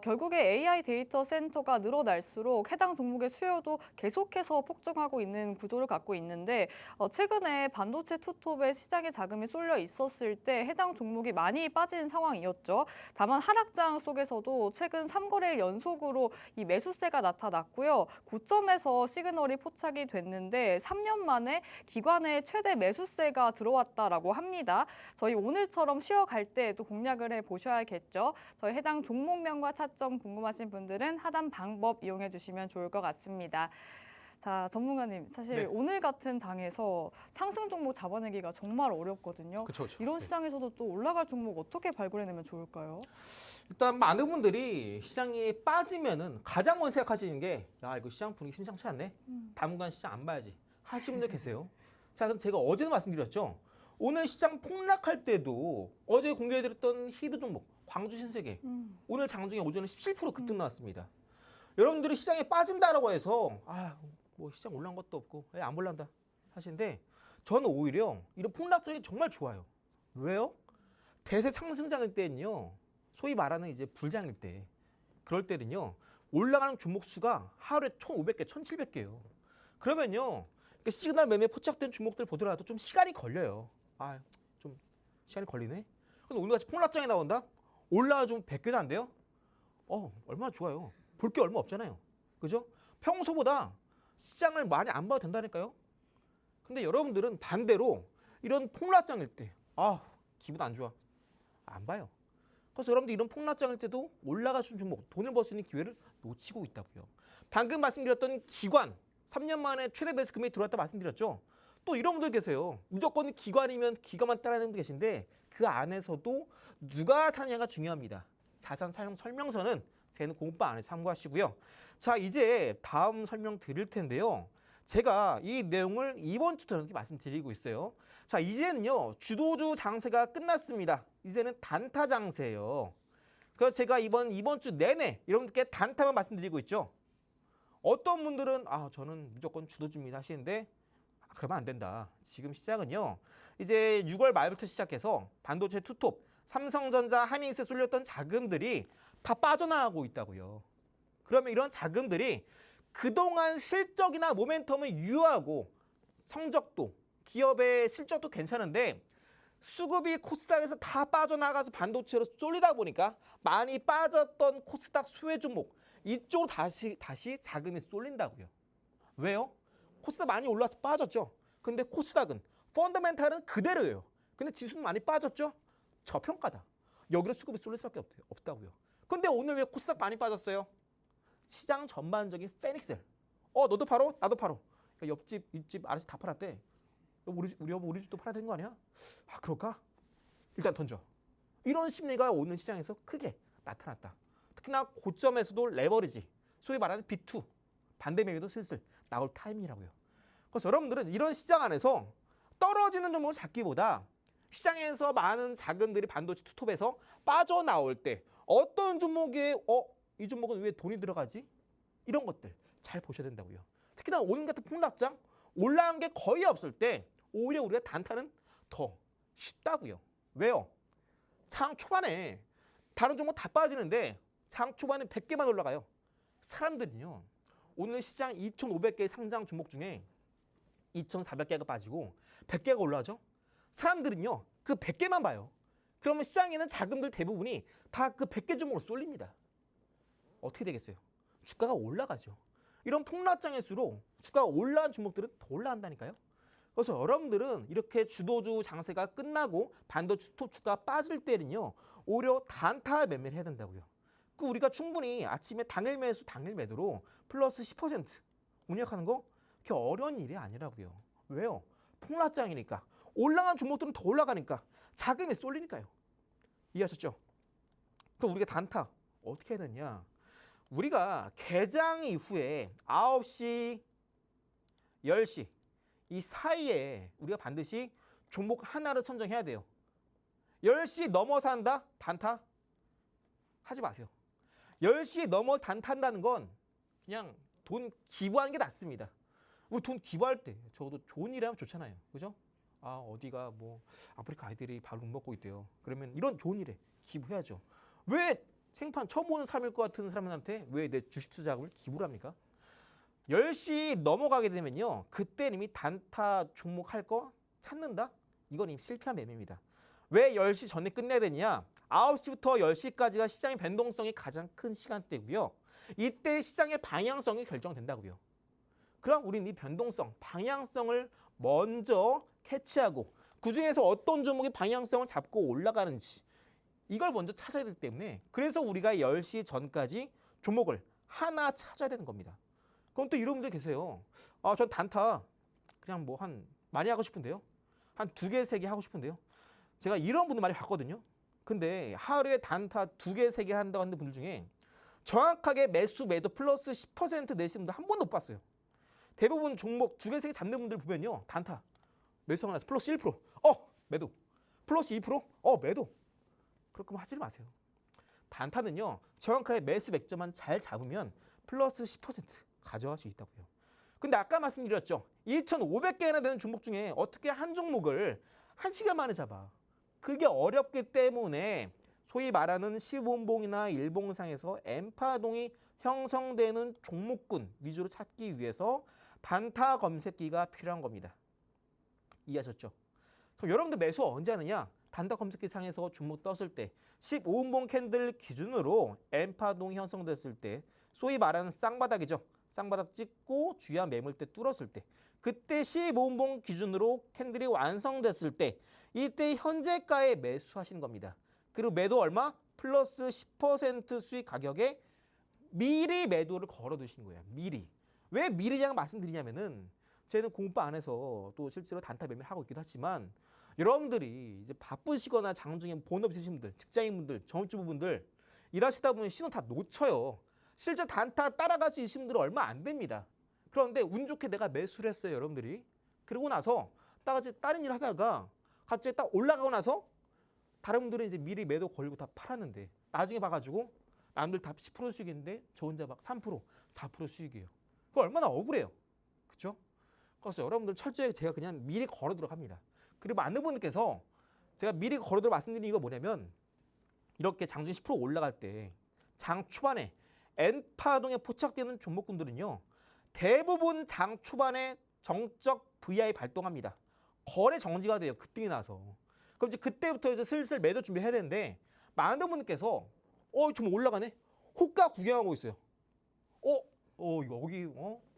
결국에 AI 데이터 센터가 늘어날수록 해당 종목의 수요도 계속해서 폭증하고 있는 구조를 갖고 있는데 최근에 반도체 투톱에 시장에 자금이 쏠려 있었을 때 해당 종목이 많이 빠진 상황이었죠. 다만 하락장 속에서도 최근 3거래일 연속으로 이 매수세가 나타났고요. 고점에서 시그널이 포착이 됐는데 3년 만에 기관의 최대 매수세가 들어왔다라고 합니다. 저희 오늘처럼 쉬어갈 때 또 공략을 해보셔야겠죠. 저희 해당 종목명과 타점 궁금하신 분들은 하단 방법 이용해 주시면 좋을 것 같습니다. 자, 전문가님, 사실 네. 오늘 같은 장에서 상승 종목 잡아내기가 정말 어렵거든요. 그렇죠. 이런 시장에서도 또 올라갈 종목 어떻게 발굴해내면 좋을까요? 일단 많은 분들이 시장이 빠지면은 가장 먼저 생각하시는 게 야, 이거 시장 분위기 심상치 않네. 당분간 시장 안 봐야지 하시는 분들 계세요. 자, 그럼 제가 어제도 말씀드렸죠. 오늘 시장 폭락할 때도 어제 공개해드렸던 히드 종목 광주 신세계 오늘 장중에 오전에 17% 급등 나왔습니다. 여러분들이 시장에 빠진다라고 해서 뭐 시장 올라간 것도 없고 안 올란다 하시는데 저는 오히려 이런 폭락장이 정말 좋아요. 왜요? 대세 상승장일 때는요. 소위 말하는 이제 불장일 때 그럴 때는요. 올라가는 종목 수가 하루에 1,500개, 1,700개예요. 그러면요. 시그널 매매 포착된 종목들 보더라도 좀 시간이 걸려요. 좀 시간이 걸리네. 근데 오늘같이 폭락장이 나온다? 올라와 좀 100개도 안 돼요? 얼마나 좋아요. 볼 게 얼마 없잖아요. 그죠? 평소보다 시장을 많이 안 봐도 된다니까요. 근데 여러분들은 반대로 이런 폭락장일 때 기분 안 좋아. 안 봐요. 그래서 여러분들 이런 폭락장일 때도 올라가신 종목, 돈을 벌 수 있는 기회를 놓치고 있다고요. 방금 말씀드렸던 기관, 3년 만에 최대 매수 금액이 들어왔다 말씀드렸죠. 또 이런 분들 계세요. 무조건 기관이면 기관만 따라하는 분들 계신데 그 안에서도 누가 사냐가 중요합니다. 자산 사용 설명서는 저희는 공부방 안에 참고하시고요. 자, 이제 다음 설명 드릴 텐데요. 제가 이 내용을 이번 주부터 이렇게 말씀드리고 있어요. 자, 이제는요. 주도주 장세가 끝났습니다. 이제는 단타 장세예요. 그래서 제가 이번 주 내내 여러분들께 단타만 말씀드리고 있죠. 어떤 분들은 저는 무조건 주도주입니다 하시는데 그러면 안 된다. 지금 시장은요. 이제 6월 말부터 시작해서 반도체 투톱, 삼성전자, 한인스에 쏠렸던 자금들이 다 빠져나가고 있다고요. 그러면 이런 자금들이 그동안 실적이나 모멘텀을 유효하고 성적도, 기업의 실적도 괜찮은데 수급이 코스닥에서 다 빠져나가서 반도체로 쏠리다 보니까 많이 빠졌던 코스닥 소외 종목 이쪽으로 다시 자금이 쏠린다고요. 왜요? 코스닥 많이 올라서 빠졌죠. 근데 코스닥은 펀더멘탈은 그대로예요. 근데 지수는 많이 빠졌죠. 저평가다. 여기로 수급이 쏠릴 수밖에 없다고요. 근데 오늘 왜 코스닥 많이 빠졌어요? 시장 전반적인 페닉셀. 너도 팔어? 나도 팔어. 옆집, 윗집, 아래집 다 팔았대. 우리 여보 우리 집도 팔아야 되는 거 아니야? 그럴까? 일단 던져. 이런 심리가 오늘 시장에서 크게 나타났다. 특히나 고점에서도 레버리지, 소위 말하는 B2, 반대 매매도 슬슬 나올 타이밍이라고요. 그래서 여러분들은 이런 시장 안에서 떨어지는 종목을 잡기보다 시장에서 많은 자금들이 반도체 투톱에서 빠져나올 때 어떤 종목에 이 종목은 왜 돈이 들어가지? 이런 것들 잘 보셔야 된다고요. 특히나 오늘 같은 폭락장 올라간 게 거의 없을 때 오히려 우리가 단타는 더 쉽다고요. 왜요? 장 초반에 다른 종목 다 빠지는데 장 초반에 100개만 올라가요. 사람들은요. 오늘 시장 2,500개 상장 종목 중에 2,400개가 빠지고 100개가 올라가죠. 사람들은요. 그 100개만 봐요. 그러면 시장에는 자금들 대부분이 다 그 100개 종목으로 쏠립니다. 어떻게 되겠어요? 주가가 올라가죠. 이런 폭락장일수록 주가가 올라간 종목들은 더 올라간다니까요. 그래서 여러분들은 이렇게 주도주 장세가 끝나고 반도체 투톱 주가 빠질 때는요. 오히려 단타 매매를 해야 된다고요. 우리가 충분히 아침에 당일 매수 당일 매도로 플러스 10% 운영하는 거 그렇게 어려운 일이 아니라고요. 왜요? 폭락장이니까. 올라간 종목들은 더 올라가니까 자금이 쏠리니까요. 이해하셨죠? 그럼 우리가 단타 어떻게 해야 되냐? 우리가 개장 이후에 9시, 10시 이 사이에 우리가 반드시 종목 하나를 선정해야 돼요. 10시 넘어서 한다? 단타? 하지 마세요. 10시 넘어 단타한다는 건 그냥 돈 기부하는 게 낫습니다. 우리 돈 기부할 때 저도 좋은 일 하면 좋잖아요. 그죠? 어디가 뭐 아프리카 아이들이 밥을 못 먹고 있대요. 그러면 이런 좋은 일에 기부해야죠. 왜 생판 처음 보는 사람일 것 같은 사람한테 왜 내 주식 투자금을 기부를 합니까? 10시 넘어가게 되면요. 그때 이미 단타 종목 할 거 찾는다? 이건 이미 실패한 매매입니다. 왜 10시 전에 끝내야 되냐? 9시부터 10시까지가 시장의 변동성이 가장 큰 시간대고요. 이때 시장의 방향성이 결정된다고요. 그럼 우리는 이 변동성, 방향성을 먼저 캐치하고 그중에서 어떤 종목이 방향성을 잡고 올라가는지 이걸 먼저 찾아야 되기 때문에 그래서 우리가 10시 전까지 종목을 하나 찾아야 되는 겁니다. 그럼 또 이런 분들 계세요. 전 단타 그냥 뭐 많이 하고 싶은데요. 한 2개, 3개 하고 싶은데요. 제가 이런 분들 많이 봤거든요. 근데 하루에 단타 2개, 3개 한다고 하는 분들 중에 정확하게 매수 매도 플러스 10% 내시는 분들 한 번도 못 봤어요. 대부분 종목 2개, 3개 잡는 분들 보면요. 단타 매수하고 나서 플러스 1%, 매도. 플러스 2%, 매도. 그렇게 하지 마세요. 단타는요. 정확하게 매수 맥점만 잘 잡으면 플러스 10% 가져갈 수 있다고요. 근데 아까 말씀드렸죠. 2,500개나 되는 종목 중에 어떻게 한 종목을 1시간 만에 잡아. 그게 어렵기 때문에 소위 말하는 15분봉이나 일봉상에서 N파동이 형성되는 종목군 위주로 찾기 위해서 단타 검색기가 필요한 겁니다. 이해하셨죠? 그럼 여러분들 매수 언제 하느냐? 단타 검색기 상에서 종목 떴을 때 15분봉 캔들 기준으로 N파동이 형성됐을 때 소위 말하는 쌍바닥이죠. 쌍바닥 찍고 주요한 매물대 뚫었을 때 그때 15분봉 기준으로 캔들이 완성됐을 때 이때 현재가에 매수하시는 겁니다. 그리고 매도 얼마? 플러스 10% 수익 가격에 미리 매도를 걸어두신 거예요. 미리. 왜 미리냐고 말씀드리냐면은 저희는 공부 안 해서 또 실제로 단타 매매를 하고 있기도 하지만 여러분들이 이제 바쁘시거나 장중에 본업 있으신 분들, 직장인분들, 정주부분들 일하시다 보면 신호 다 놓쳐요. 실제 단타 따라갈 수 있으신 분들은 얼마 안 됩니다. 그런데 운 좋게 내가 매수를 했어요, 여러분들이. 그러고 나서 다른 일 하다가 갑자기 딱 올라가고 나서 다른 분들은 이제 미리 매도 걸고 다 팔았는데 나중에 봐가지고 남들 다 10% 수익인데 저 혼자 막 3%, 4% 수익이에요. 그거 얼마나 억울해요. 그렇죠? 그래서 여러분들 철저히 제가 그냥 미리 걸어 들어갑니다. 그리고 많은 분들께서 제가 미리 걸어 들어 말씀드리는 이유가 뭐냐면 이렇게 장중 10% 올라갈 때 장 초반에 N파동에 포착되는 종목군들은요. 대부분 장 초반에 정적 VI 발동합니다. 거래 정지가 돼요. 급등이 나서. 그럼 이제 그때부터 이제 슬슬 매도 준비해야 되는데 많은 분들께서 좀 올라가네. 호가 구경하고 있어요. 여기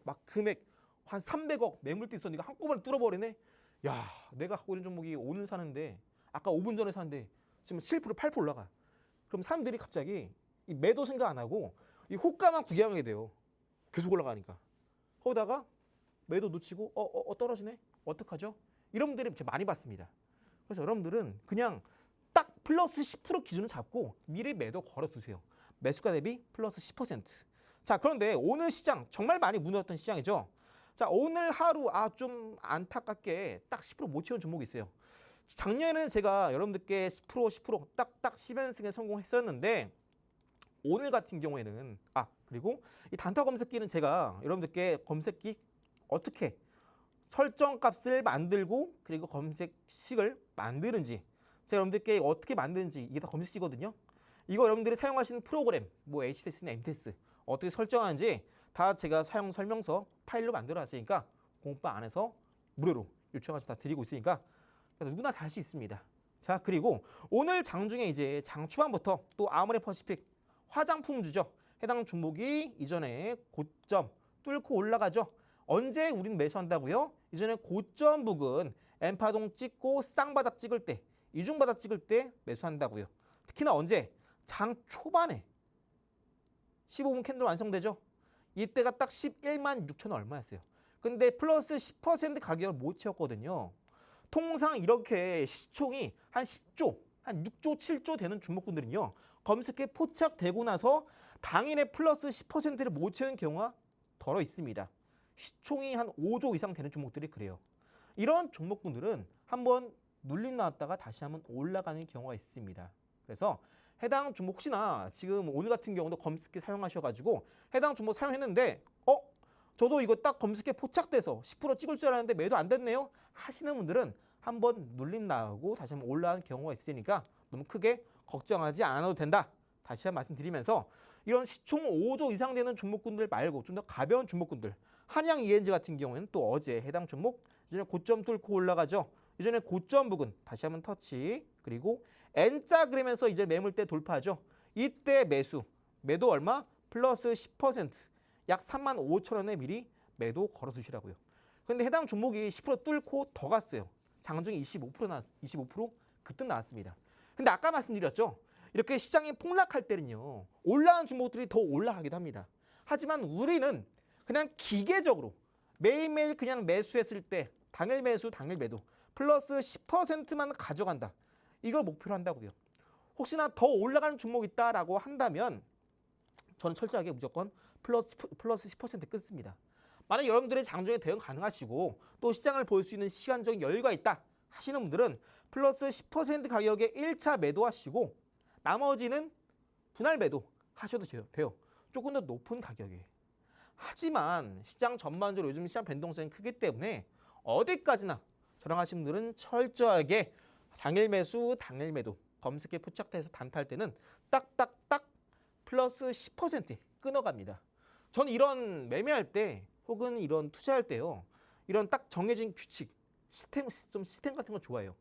막 금액 한 300억 매물대 있었는데 한꺼번에 뚫어버리네. 야, 내가 갖고 있는 종목이 오늘 사는데 아까 5분 전에 샀는데 지금 7%, 8% 올라가. 그럼 사람들이 갑자기 이 매도 생각 안 하고 이 호가만 구경하게 돼요. 계속 올라가니까. 거기다가 매도 놓치고 떨어지네. 어떡하죠? 이런 분들이 제가 많이 봤습니다. 그래서 여러분들은 그냥 딱 플러스 10% 기준을 잡고 미리 매도 걸어두세요. 매수가 대비 플러스 10%. 자, 그런데 오늘 시장 정말 많이 무너졌던 시장이죠. 자, 오늘 하루 좀 안타깝게 딱 10% 못 채운 종목이 있어요. 작년에는 제가 여러분들께 10% 딱딱 10연승에 성공했었는데 오늘 같은 경우에는 그리고 이 단타 검색기는 제가 여러분들께 검색기 어떻게 설정 값을 만들고 그리고 검색식을 만드는지 제가 여러분들께 어떻게 만드는지 이게 다 검색식이거든요. 이거 여러분들이 사용하시는 프로그램 뭐 HTS나 MTS 어떻게 설정하는지 다 제가 사용 설명서 파일로 만들어 놨으니까 공부방 안에서 무료로 요청하셔서 다 드리고 있으니까 누구나 다 할 수 있습니다. 자, 그리고 오늘 장중에 이제 장 초반부터 또 아모레퍼시픽 화장품주죠. 해당 종목이 이전에 고점 뚫고 올라가죠. 언제 우리는 매수한다고요? 이전에 고점 부근 N파동 찍고 쌍바닥 찍을 때, 이중바닥 찍을 때 매수한다고요. 특히나 언제? 장 초반에 15분 캔들 완성되죠. 이때가 딱 11만 6천 얼마였어요. 근데 플러스 10% 가격을 못 채웠거든요. 통상 이렇게 시총이 한 10조, 한 6조, 7조 되는 종목군들은요. 검색에 포착되고 나서 당일에 플러스 10%를 못 채운 경우가 덜어 있습니다. 시총이 한 5조 이상 되는 종목들이 그래요. 이런 종목군들은 한번 눌림 나왔다가 다시 한번 올라가는 경우가 있습니다. 그래서 해당 종목 혹시나 지금 오늘 같은 경우도 검색기 사용하셔가지고 해당 종목 사용했는데 저도 이거 딱 검색에 포착돼서 10% 찍을 줄 알았는데 매도 안 됐네요 하시는 분들은 한번 눌림 나오고 다시 한번 올라가는 경우가 있으니까 너무 크게 걱정하지 않아도 된다. 다시 한번 말씀드리면서 이런 시총 5조 이상 되는 종목군들 말고 좀 더 가벼운 종목군들 한양 ENG 같은 경우에는 또 어제 해당 종목 이전에 고점 뚫고 올라가죠. 이전에 고점 부근 다시 한번 터치 그리고 N자 그리면서 이제 매물대 돌파하죠. 이때 매도 얼마? 플러스 10% 약 3만 5천 원에 미리 매도 걸어두시라고요. 근데 해당 종목이 10% 뚫고 더 갔어요. 장중에 25% 급등 나왔습니다. 근데 아까 말씀드렸죠. 이렇게 시장이 폭락할 때는요. 올라간 종목들이 더 올라가기도 합니다. 하지만 우리는 그냥 기계적으로 매일매일 그냥 매수했을 때 당일 매수, 당일 매도 플러스 10%만 가져간다. 이걸 목표로 한다고요. 혹시나 더 올라가는 종목이 있다라고 한다면 저는 철저하게 무조건 플러스 10% 끊습니다. 만약 여러분들의 장중에 대응 가능하시고 또 시장을 볼 수 있는 시간적인 여유가 있다 하시는 분들은 플러스 10% 가격에 1차 매도하시고 나머지는 분할 매도 하셔도 돼요. 조금 더 높은 가격에. 하지만 시장 전반적으로 요즘 시장 변동성이 크기 때문에 어디까지나 저랑 하시는 분들은 철저하게 당일 매수, 당일 매도 검색에 포착돼서 단타할 때는 딱딱딱 플러스 10% 끊어갑니다. 저는 이런 매매할 때 혹은 이런 투자할 때요. 이런 딱 정해진 규칙, 시스템 같은 거 좋아해요.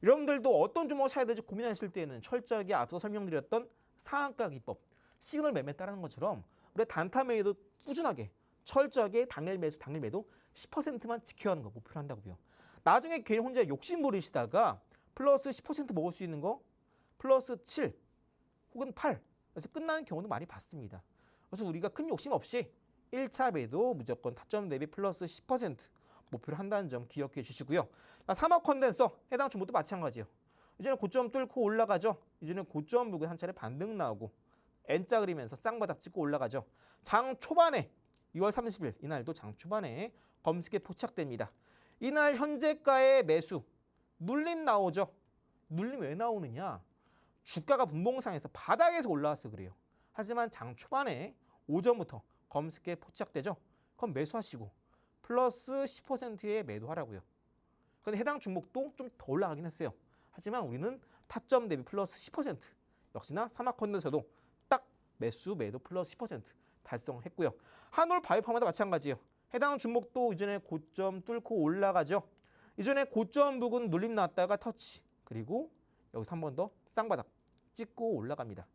여러분들도 어떤 종목을 사야 될지 고민하실 때는 철저하게 앞서 설명드렸던 상한가 기법, 시그널 매매 따르는 것처럼 우리 단타 매매도 꾸준하게 철저하게 당일 매수, 당일 매도 10%만 지켜야 하는 거 목표로 한다고요. 나중에 괜히 혼자 욕심 부리시다가 플러스 10% 먹을 수 있는 거 플러스 7 혹은 8 그래서 끝나는 경우도 많이 봤습니다. 그래서 우리가 큰 욕심 없이 1차 매도 무조건 타점 대비 플러스 10% 목표로 한다는 점 기억해 주시고요. 사막 컨덴서 해당 종목도 마찬가지예요. 이제는 고점 뚫고 올라가죠. 이제는 고점 부근 한 차례 반등 나오고 N자 그리면서 쌍바닥 찍고 올라가죠. 장 초반에 6월 30일 이날도 장 초반에 검색에 포착됩니다. 이날 현재가의 매수 눌림 나오죠. 눌림 왜 나오느냐? 주가가 분봉상에서 바닥에서 올라와서 그래요. 하지만 장 초반에 오전부터 검색에 포착되죠. 그럼 매수하시고 플러스 10%의 매도하라고요. 근데 해당 종목도 좀 더 올라가긴 했어요. 하지만 우리는 타점 대비 플러스 10% 역시나 사막 컨덴서도 딱 매수 매도 플러스 10% 달성했고요. 한올 바이오파마도 마찬가지예요. 해당 종목도 이전에 고점 뚫고 올라가죠. 이전에 고점 부근 눌림 나왔다가 터치 그리고 여기서 한 번 더 쌍바닥 찍고 올라갑니다.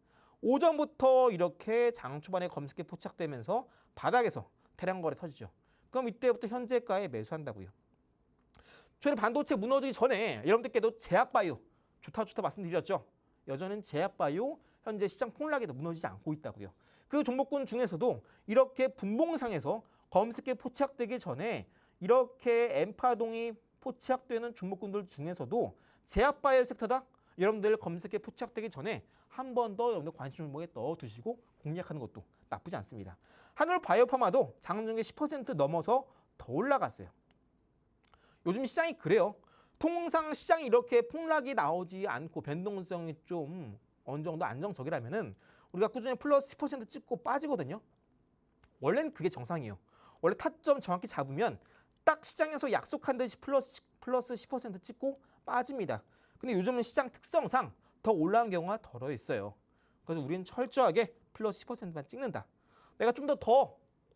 오전부터 이렇게 장 초반에 검색에 포착되면서 바닥에서 대량 거래 터지죠. 그럼 이때부터 현재가에 매수한다고요. 저희 반도체 무너지기 전에 여러분들께도 제약바이오 좋다 말씀드렸죠. 여전히 제약바이오 현재 시장 폭락에도 무너지지 않고 있다고요. 그 종목군 중에서도 이렇게 분봉상에서 검색에 포착되기 전에 이렇게 엠파동이 포착되는 종목군들 중에서도 제약바이오 섹터다. 여러분들 검색에 포착되기 전에 한 번 더 여러분들 관심 종목에 넣어두시고 공략하는 것도 나쁘지 않습니다. 한올 바이오파마도 장중에 10% 넘어서 더 올라갔어요. 요즘 시장이 그래요. 통상 시장이 이렇게 폭락이 나오지 않고 변동성이 좀 어느 정도 안정적이라면은 우리가 꾸준히 플러스 10% 찍고 빠지거든요. 원래는 그게 정상이에요. 원래 타점 정확히 잡으면 딱 시장에서 약속한 듯이 플러스 10% 찍고 빠집니다. 근데 요즘은 시장 특성상 더 올라간 경우가 덜어 있어요. 그래서 우리는 철저하게 플러스 10%만 찍는다. 내가 좀 더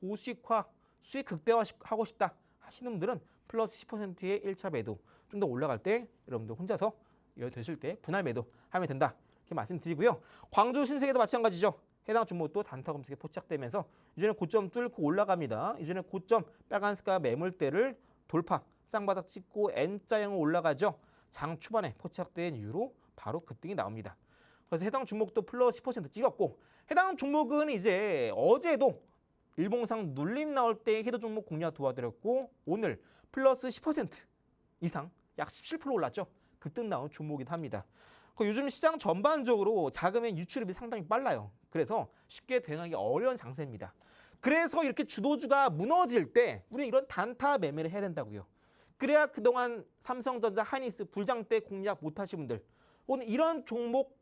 고수익화, 수익 극대화하고 싶다 하시는 분들은 플러스 10%의 1차 매도 좀 더 올라갈 때 여러분들 혼자서 여유 되실 때 분할 매도 하면 된다. 이렇게 말씀드리고요. 광주 신세계도 마찬가지죠. 해당 종목도 단타 검색에 포착되면서 이제는 고점 뚫고 올라갑니다. 이제는 고점 빨간 색깔 매물대를 돌파, 쌍바닥 찍고 N자형으로 올라가죠. 장 초반에 포착된 이후로 바로 급등이 나옵니다. 그래서 해당 종목도 플러스 10% 찍었고 해당 종목은 이제 어제도 일봉상 눌림 나올 때 헤드 종목 공략 도와드렸고 오늘 플러스 10% 이상 약 17% 올랐죠. 급등 나온 종목이긴 합니다. 요즘 시장 전반적으로 자금의 유출입이 상당히 빨라요. 그래서 쉽게 대응하기 어려운 장세입니다. 그래서 이렇게 주도주가 무너질 때 우리는 이런 단타 매매를 해야 된다고요. 그래야 그동안 삼성전자, 하이닉스 불장 때 공략 못하신 분들 오늘 이런 종목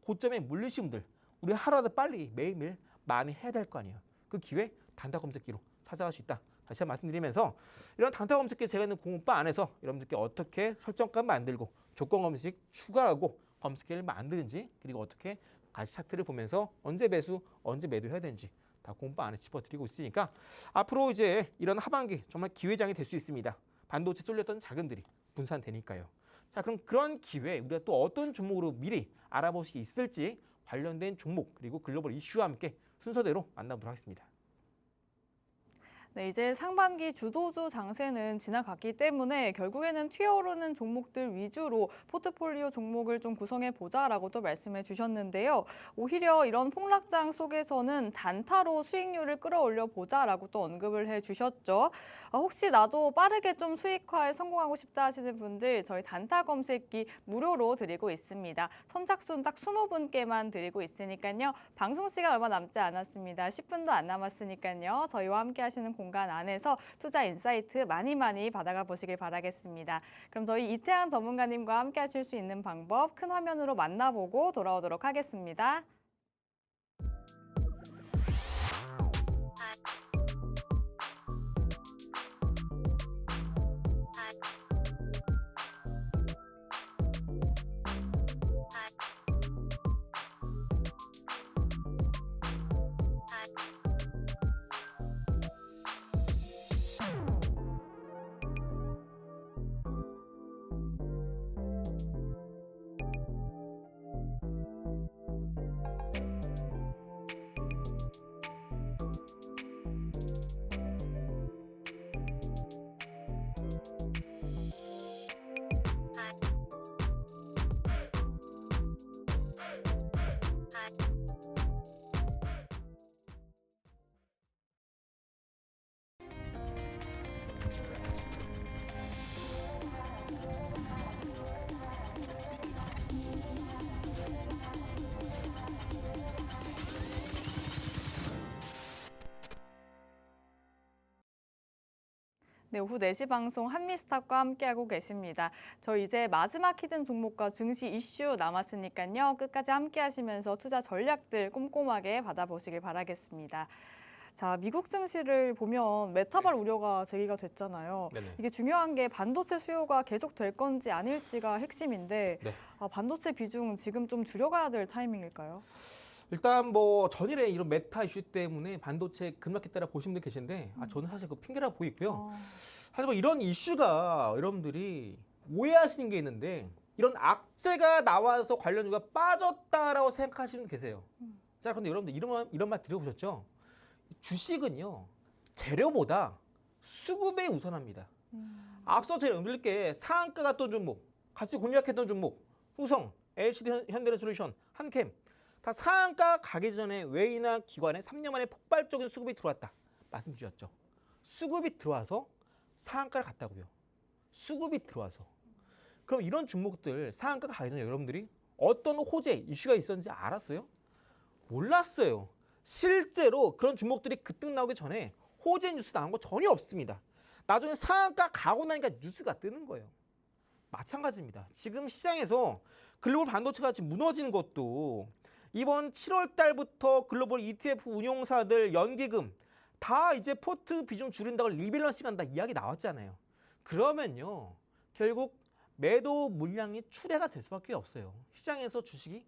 고점에 물리신 분들 우리 하루라도 빨리 매일매일 많이 해야 될 거 아니에요. 그 기회 단타 검색기로 찾아갈 수 있다. 다시 한번 말씀드리면서 이런 단타 검색기 제가 있는 공부방 안에서 여러분들께 어떻게 설정값 만들고 조건 검색 추가하고 검색기를 만드는지 그리고 어떻게 가시 차트를 보면서 언제 매수, 언제 매도해야 되는지 다 공부방 안에 짚어드리고 있으니까 앞으로 이제 이런 하반기 정말 기회장이 될 수 있습니다. 반도체 쏠렸던 자금들이 분산되니까요. 자, 그럼 그런 기회에 우리가 또 어떤 종목으로 미리 알아볼 수 있을지 관련된 종목 그리고 글로벌 이슈와 함께 순서대로 만나보도록 하겠습니다. 네, 이제 상반기 주도주 장세는 지나갔기 때문에 결국에는 튀어오르는 종목들 위주로 포트폴리오 종목을 좀 구성해 보자라고 또 말씀해 주셨는데요. 오히려 이런 폭락장 속에서는 단타로 수익률을 끌어올려 보자라고 또 언급을 해 주셨죠. 혹시 나도 빠르게 좀 수익화에 성공하고 싶다 하시는 분들 저희 단타 검색기 무료로 드리고 있습니다. 선착순 딱 20분께만 드리고 있으니까요. 방송 시간 얼마 남지 않았습니다. 10분도 안 남았으니까요. 저희와 함께 하시는 공간 안에서 투자 인사이트 많이 받아가 보시길 바라겠습니다. 그럼 저희 이태한 전문가님과 함께 하실 수 있는 방법 큰 화면으로 만나보고 돌아오도록 하겠습니다. 네, 오후 4시 방송 한미스탁과 함께하고 계십니다. 저희 이제 마지막 히든 종목과 증시 이슈 남았으니까요. 끝까지 함께하시면서 투자 전략들 꼼꼼하게 받아보시길 바라겠습니다. 자, 미국 증시를 보면 메타발 우려가 제기가 됐잖아요. 네네. 이게 중요한 게 반도체 수요가 계속될 건지 아닐지가 핵심인데 네. 반도체 비중 지금 좀 줄여가야 될 타이밍일까요? 일단 뭐 전일에 이런 메타 이슈 때문에 반도체 급락했다라 보신 분 계신데 저는 사실 그 핑계라고 보이고요. 사실 뭐 이런 이슈가 여러분들이 오해하시는 게 있는데 이런 악재가 나와서 관련주가 빠졌다라고 생각하시는 분 계세요. 자, 근데 여러분들 이런 말 들어보셨죠? 주식은요 재료보다 수급에 우선합니다. 앞서 제가 여러분들께 상한가 갔던 종목, 같이 공략했던 종목, 후성, LCD 현대레솔루션, 한캠 다 상한가 가기 전에 외인이나 기관에 3년 만에 폭발적인 수급이 들어왔다 말씀드렸죠. 수급이 들어와서 상한가를 갔다고요. 수급이 들어와서. 그럼 이런 종목들 상한가가 가기 전에 여러분들이 어떤 호재, 이슈가 있었는지 알았어요? 몰랐어요. 실제로 그런 종목들이 급등 나오기 전에 호재 뉴스 나온 거 전혀 없습니다. 나중에 상한가 가고 나니까 뉴스가 뜨는 거예요. 마찬가지입니다. 지금 시장에서 글로벌 반도체가 지금 무너지는 것도 이번 7월 달부터 글로벌 ETF 운용사들 연기금 다 이제 포트 비중 줄인다고 리밸런싱 한다 이야기 나왔잖아요. 그러면요 결국 매도 물량이 출회가 될 수밖에 없어요. 시장에서 주식이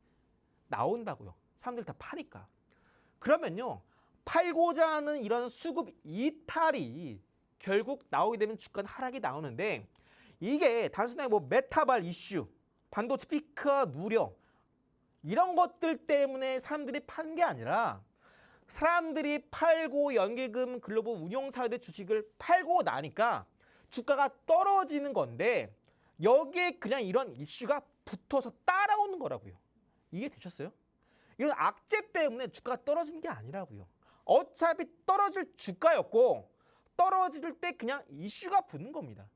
나온다고요. 사람들이 다 파니까. 그러면요 팔고자 하는 이런 수급 이탈이 결국 나오게 되면 주가는 하락이 나오는데 이게 단순하게 뭐 메타발 이슈, 반도체 피크와 누려 이런 것들 때문에 사람들이 판 게 아니라 사람들이 팔고 연기금 글로벌 운용사들의 주식을 팔고 나니까 주가가 떨어지는 건데 여기에 그냥 이런 이슈가 붙어서 따라오는 거라고요. 이해되셨어요? 이런 악재 때문에 주가가 떨어진 게 아니라고요. 어차피 떨어질 주가였고 떨어질 때 그냥 이슈가 붙는 겁니다.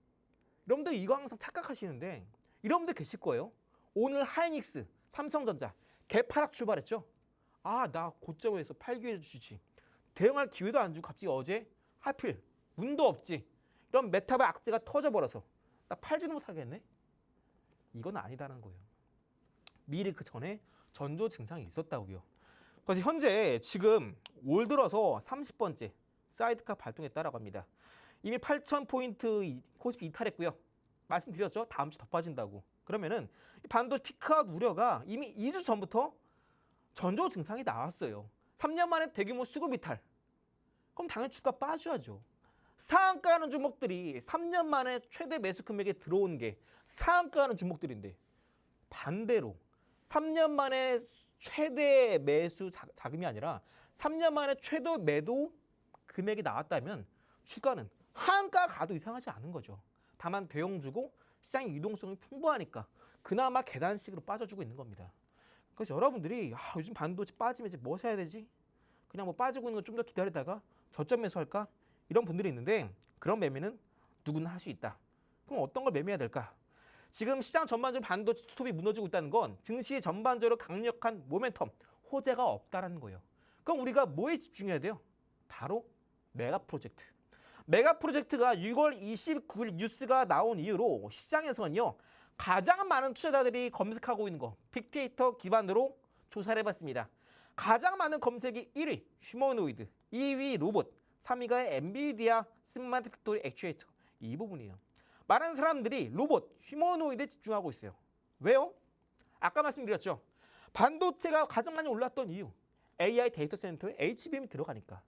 여러분들 이거 항상 착각하시는데 여러분들 계실 거예요. 오늘 하이닉스, 삼성전자 개파락 출발했죠. 나 고점에서 팔기회 주지. 대응할 기회도 안 주고 갑자기 어제 하필 운도 없지. 이런 메타발 악재가 터져버려서 나 팔지도 못하겠네. 이건 아니다는 거예요. 미리 그 전에 전조 증상이 있었다고요. 그래서 현재 지금 올 들어서 30번째 사이드카 발동했다라고 합니다. 이미 8,000포인트 코스피 이탈했고요. 말씀드렸죠. 다음 주 더 빠진다고. 그러면은 반도체 피크아웃 우려가 이미 2주 전부터 전조 증상이 나왔어요. 3년 만에 대규모 수급 이탈. 그럼 당연히 주가 빠져야죠. 상한가하는 종목들이 3년 만에 최대 매수 금액에 들어온 게 상한가하는 종목들인데 반대로 3년 만에 최대 매수 자금이 아니라 3년 만에 최대 매도 금액이 나왔다면 주가는 한가 가도 이상하지 않은 거죠. 다만 대형주고 시장의 유동성이 풍부하니까 그나마 계단식으로 빠져주고 있는 겁니다. 그래서 여러분들이 요즘 반도체 빠지면 이제 뭐 사야 되지? 그냥 뭐 빠지고 있는 거 좀 더 기다리다가 저점 매수할까? 이런 분들이 있는데 그런 매매는 누구나 할 수 있다. 그럼 어떤 걸 매매해야 될까? 지금 시장 전반적으로 반도체 수급이 무너지고 있다는 건 증시 전반적으로 강력한 모멘텀, 호재가 없다라는 거예요. 그럼 우리가 뭐에 집중해야 돼요? 바로 메가 프로젝트. 메가 프로젝트가 6월 29일 뉴스가 나온 이후로 시장에서는요. 가장 많은 투자자들이 검색하고 있는 거 빅데이터 기반으로 조사를 해봤습니다. 가장 많은 검색이 1위 휴머노이드, 2위 로봇, 3위가 엔비디아 스마트 팩토리 액추에이터 이 부분이에요. 많은 사람들이 로봇, 휴머노이드에 집중하고 있어요. 왜요? 아까 말씀드렸죠. 반도체가 가장 많이 올랐던 이유 AI 데이터 센터에 HBM이 들어가니까.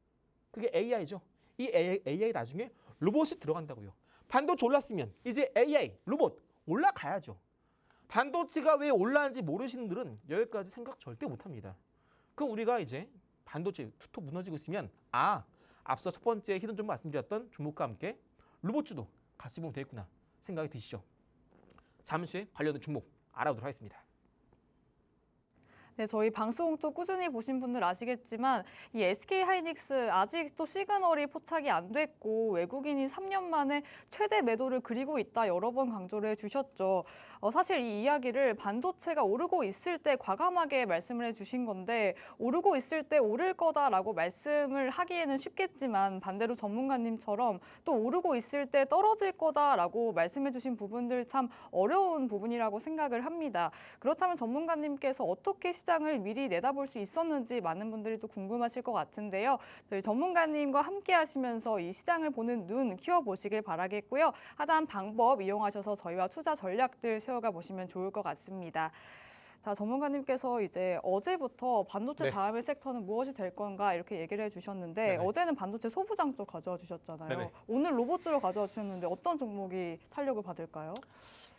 그게 AI죠. 이 AI 나중에 로봇이 들어간다고요. 반도체 올랐으면 이제 AI, 로봇 올라가야죠. 반도체가 왜 올라가는지 모르시는 분들은 여기까지 생각 절대 못합니다. 그럼 우리가 이제 반도체 툭툭 무너지고 있으면 앞서 첫 번째 히든 좀 말씀드렸던 종목과 함께 로봇주도 같이 보면 되겠구나 생각이 드시죠. 잠시 후에 관련된 종목 알아보도록 하겠습니다. 네, 저희 방송 또 꾸준히 보신 분들 아시겠지만 이 SK하이닉스 아직도 시그널이 포착이 안 됐고 외국인이 3년 만에 최대 매도를 그리고 있다 여러 번 강조를 해주셨죠. 사실 이 이야기를 반도체가 오르고 있을 때 과감하게 말씀을 해주신 건데 오르고 있을 때 오를 거다라고 말씀을 하기에는 쉽겠지만 반대로 전문가님처럼 또 오르고 있을 때 떨어질 거다라고 말씀해주신 부분들 참 어려운 부분이라고 생각을 합니다. 그렇다면 전문가님께서 어떻게 시장을 미리 내다볼 수 있었는지 많은 분들이 또 궁금하실 것 같은데요. 저희 전문가님과 함께 하시면서 이 시장을 보는 눈 키워보시길 바라겠고요. 하단 방법 이용하셔서 저희와 투자 전략들 세워가 보시면 좋을 것 같습니다. 자, 전문가님께서 이제 어제부터 반도체 네. 다음의 섹터는 무엇이 될 건가 이렇게 얘기를 해주셨는데 네네. 어제는 반도체 소부장 쪽 가져와 주셨잖아요. 네네. 오늘 로봇주로 가져와 주셨는데 어떤 종목이 탄력을 받을까요?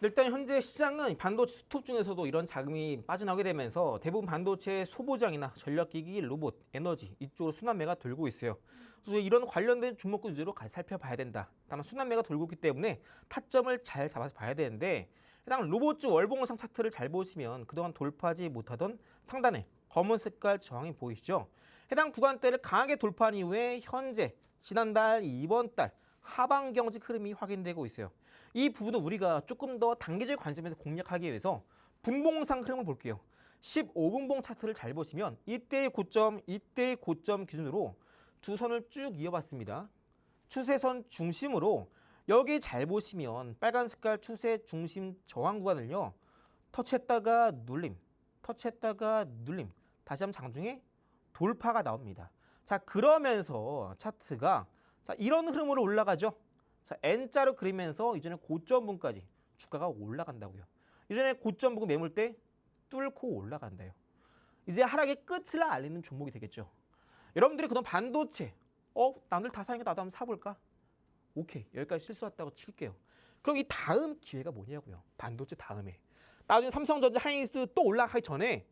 일단 현재 시장은 반도체 수톱 중에서도 이런 자금이 빠져나오게 되면서 대부분 반도체 소부장이나 전력기기, 로봇, 에너지 이쪽으로 순환매가 돌고 있어요. 그래서 이런 관련된 종목 위주로 살펴봐야 된다. 다만 순환매가 돌고 있기 때문에 타점을 잘 잡아서 봐야 되는데 해당 로봇주 월봉상 차트를 잘 보시면 그동안 돌파하지 못하던 상단에 검은 색깔 저항이 보이시죠? 해당 구간대를 강하게 돌파한 이후에 현재 지난달, 이번 달 하방 경직 흐름이 확인되고 있어요. 이 부분은 우리가 조금 더 단기적 관점에서 공략하기 위해서 분봉상 흐름을 볼게요. 15분봉 차트를 잘 보시면 이때의 고점 기준으로 두 선을 쭉 이어봤습니다. 추세선 중심으로 여기 잘 보시면 빨간 색깔 추세 중심 저항 구간을요. 터치했다가 눌림, 터치했다가 눌림, 다시 한번 장중에 돌파가 나옵니다. 자, 그러면서 차트가 이런 흐름으로 올라가죠. 자, N자로 그리면서 이전에 고점분까지 주가가 올라간다고요. 이전에 고점분 매물 때 뚫고 올라간대요. 이제 하락의 끝을 알리는 종목이 되겠죠. 여러분들이 그동안 반도체 남들 다 사니까 나도 한번 사볼까? 오케이, 여기까지 실수 왔다고 칠게요. 그럼 이 다음 기회가 뭐냐고요. 반도체 다음에 나중에 삼성전자, 하이닉스 또 올라가기 전에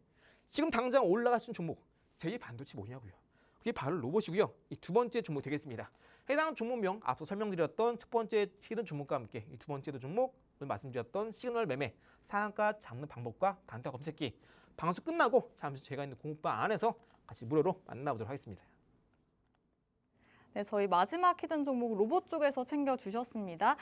지금 당장 올라갈 수 있는 종목 제2반도체 뭐냐고요. 그게 바로 로봇이고요. 이 두 번째 종목 되겠습니다. 해당 종목명 앞서 설명드렸던 첫 번째 히든 종목과 함께 이 두 번째 종목 오늘 말씀드렸던 시그널 매매 상한가 잡는 방법과 단타 검색기 방송 끝나고 잠시 제가 있는 공부방 안에서 같이 무료로 만나보도록 하겠습니다. 네, 저희 마지막 히든 종목 로봇 쪽에서 챙겨주셨습니다.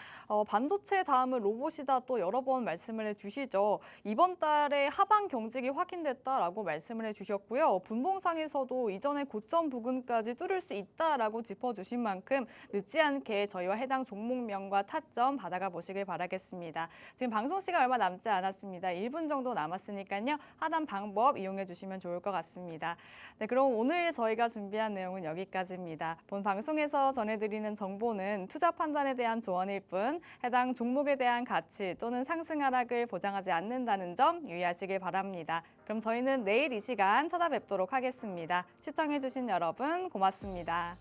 반도체 다음은 로봇이다 또 여러 번 말씀을 해주시죠. 이번 달에 하방 경직이 확인됐다라고 말씀을 해주셨고요. 분봉상에서도 이전의 고점 부근까지 뚫을 수 있다라고 짚어주신 만큼 늦지 않게 저희와 해당 종목명과 타점 받아가 보시길 바라겠습니다. 지금 방송 시간 얼마 남지 않았습니다. 1분 정도 남았으니까요. 하단 방법 이용해 주시면 좋을 것 같습니다. 네, 그럼 오늘 저희가 준비한 내용은 여기까지입니다. 본 방송에서 전해드리는 정보는 투자 판단에 대한 조언일 뿐 해당 종목에 대한 가치 또는 상승 하락을 보장하지 않는다는 점 유의하시길 바랍니다. 그럼 저희는 내일 이 시간 찾아뵙도록 하겠습니다. 시청해주신 여러분 고맙습니다.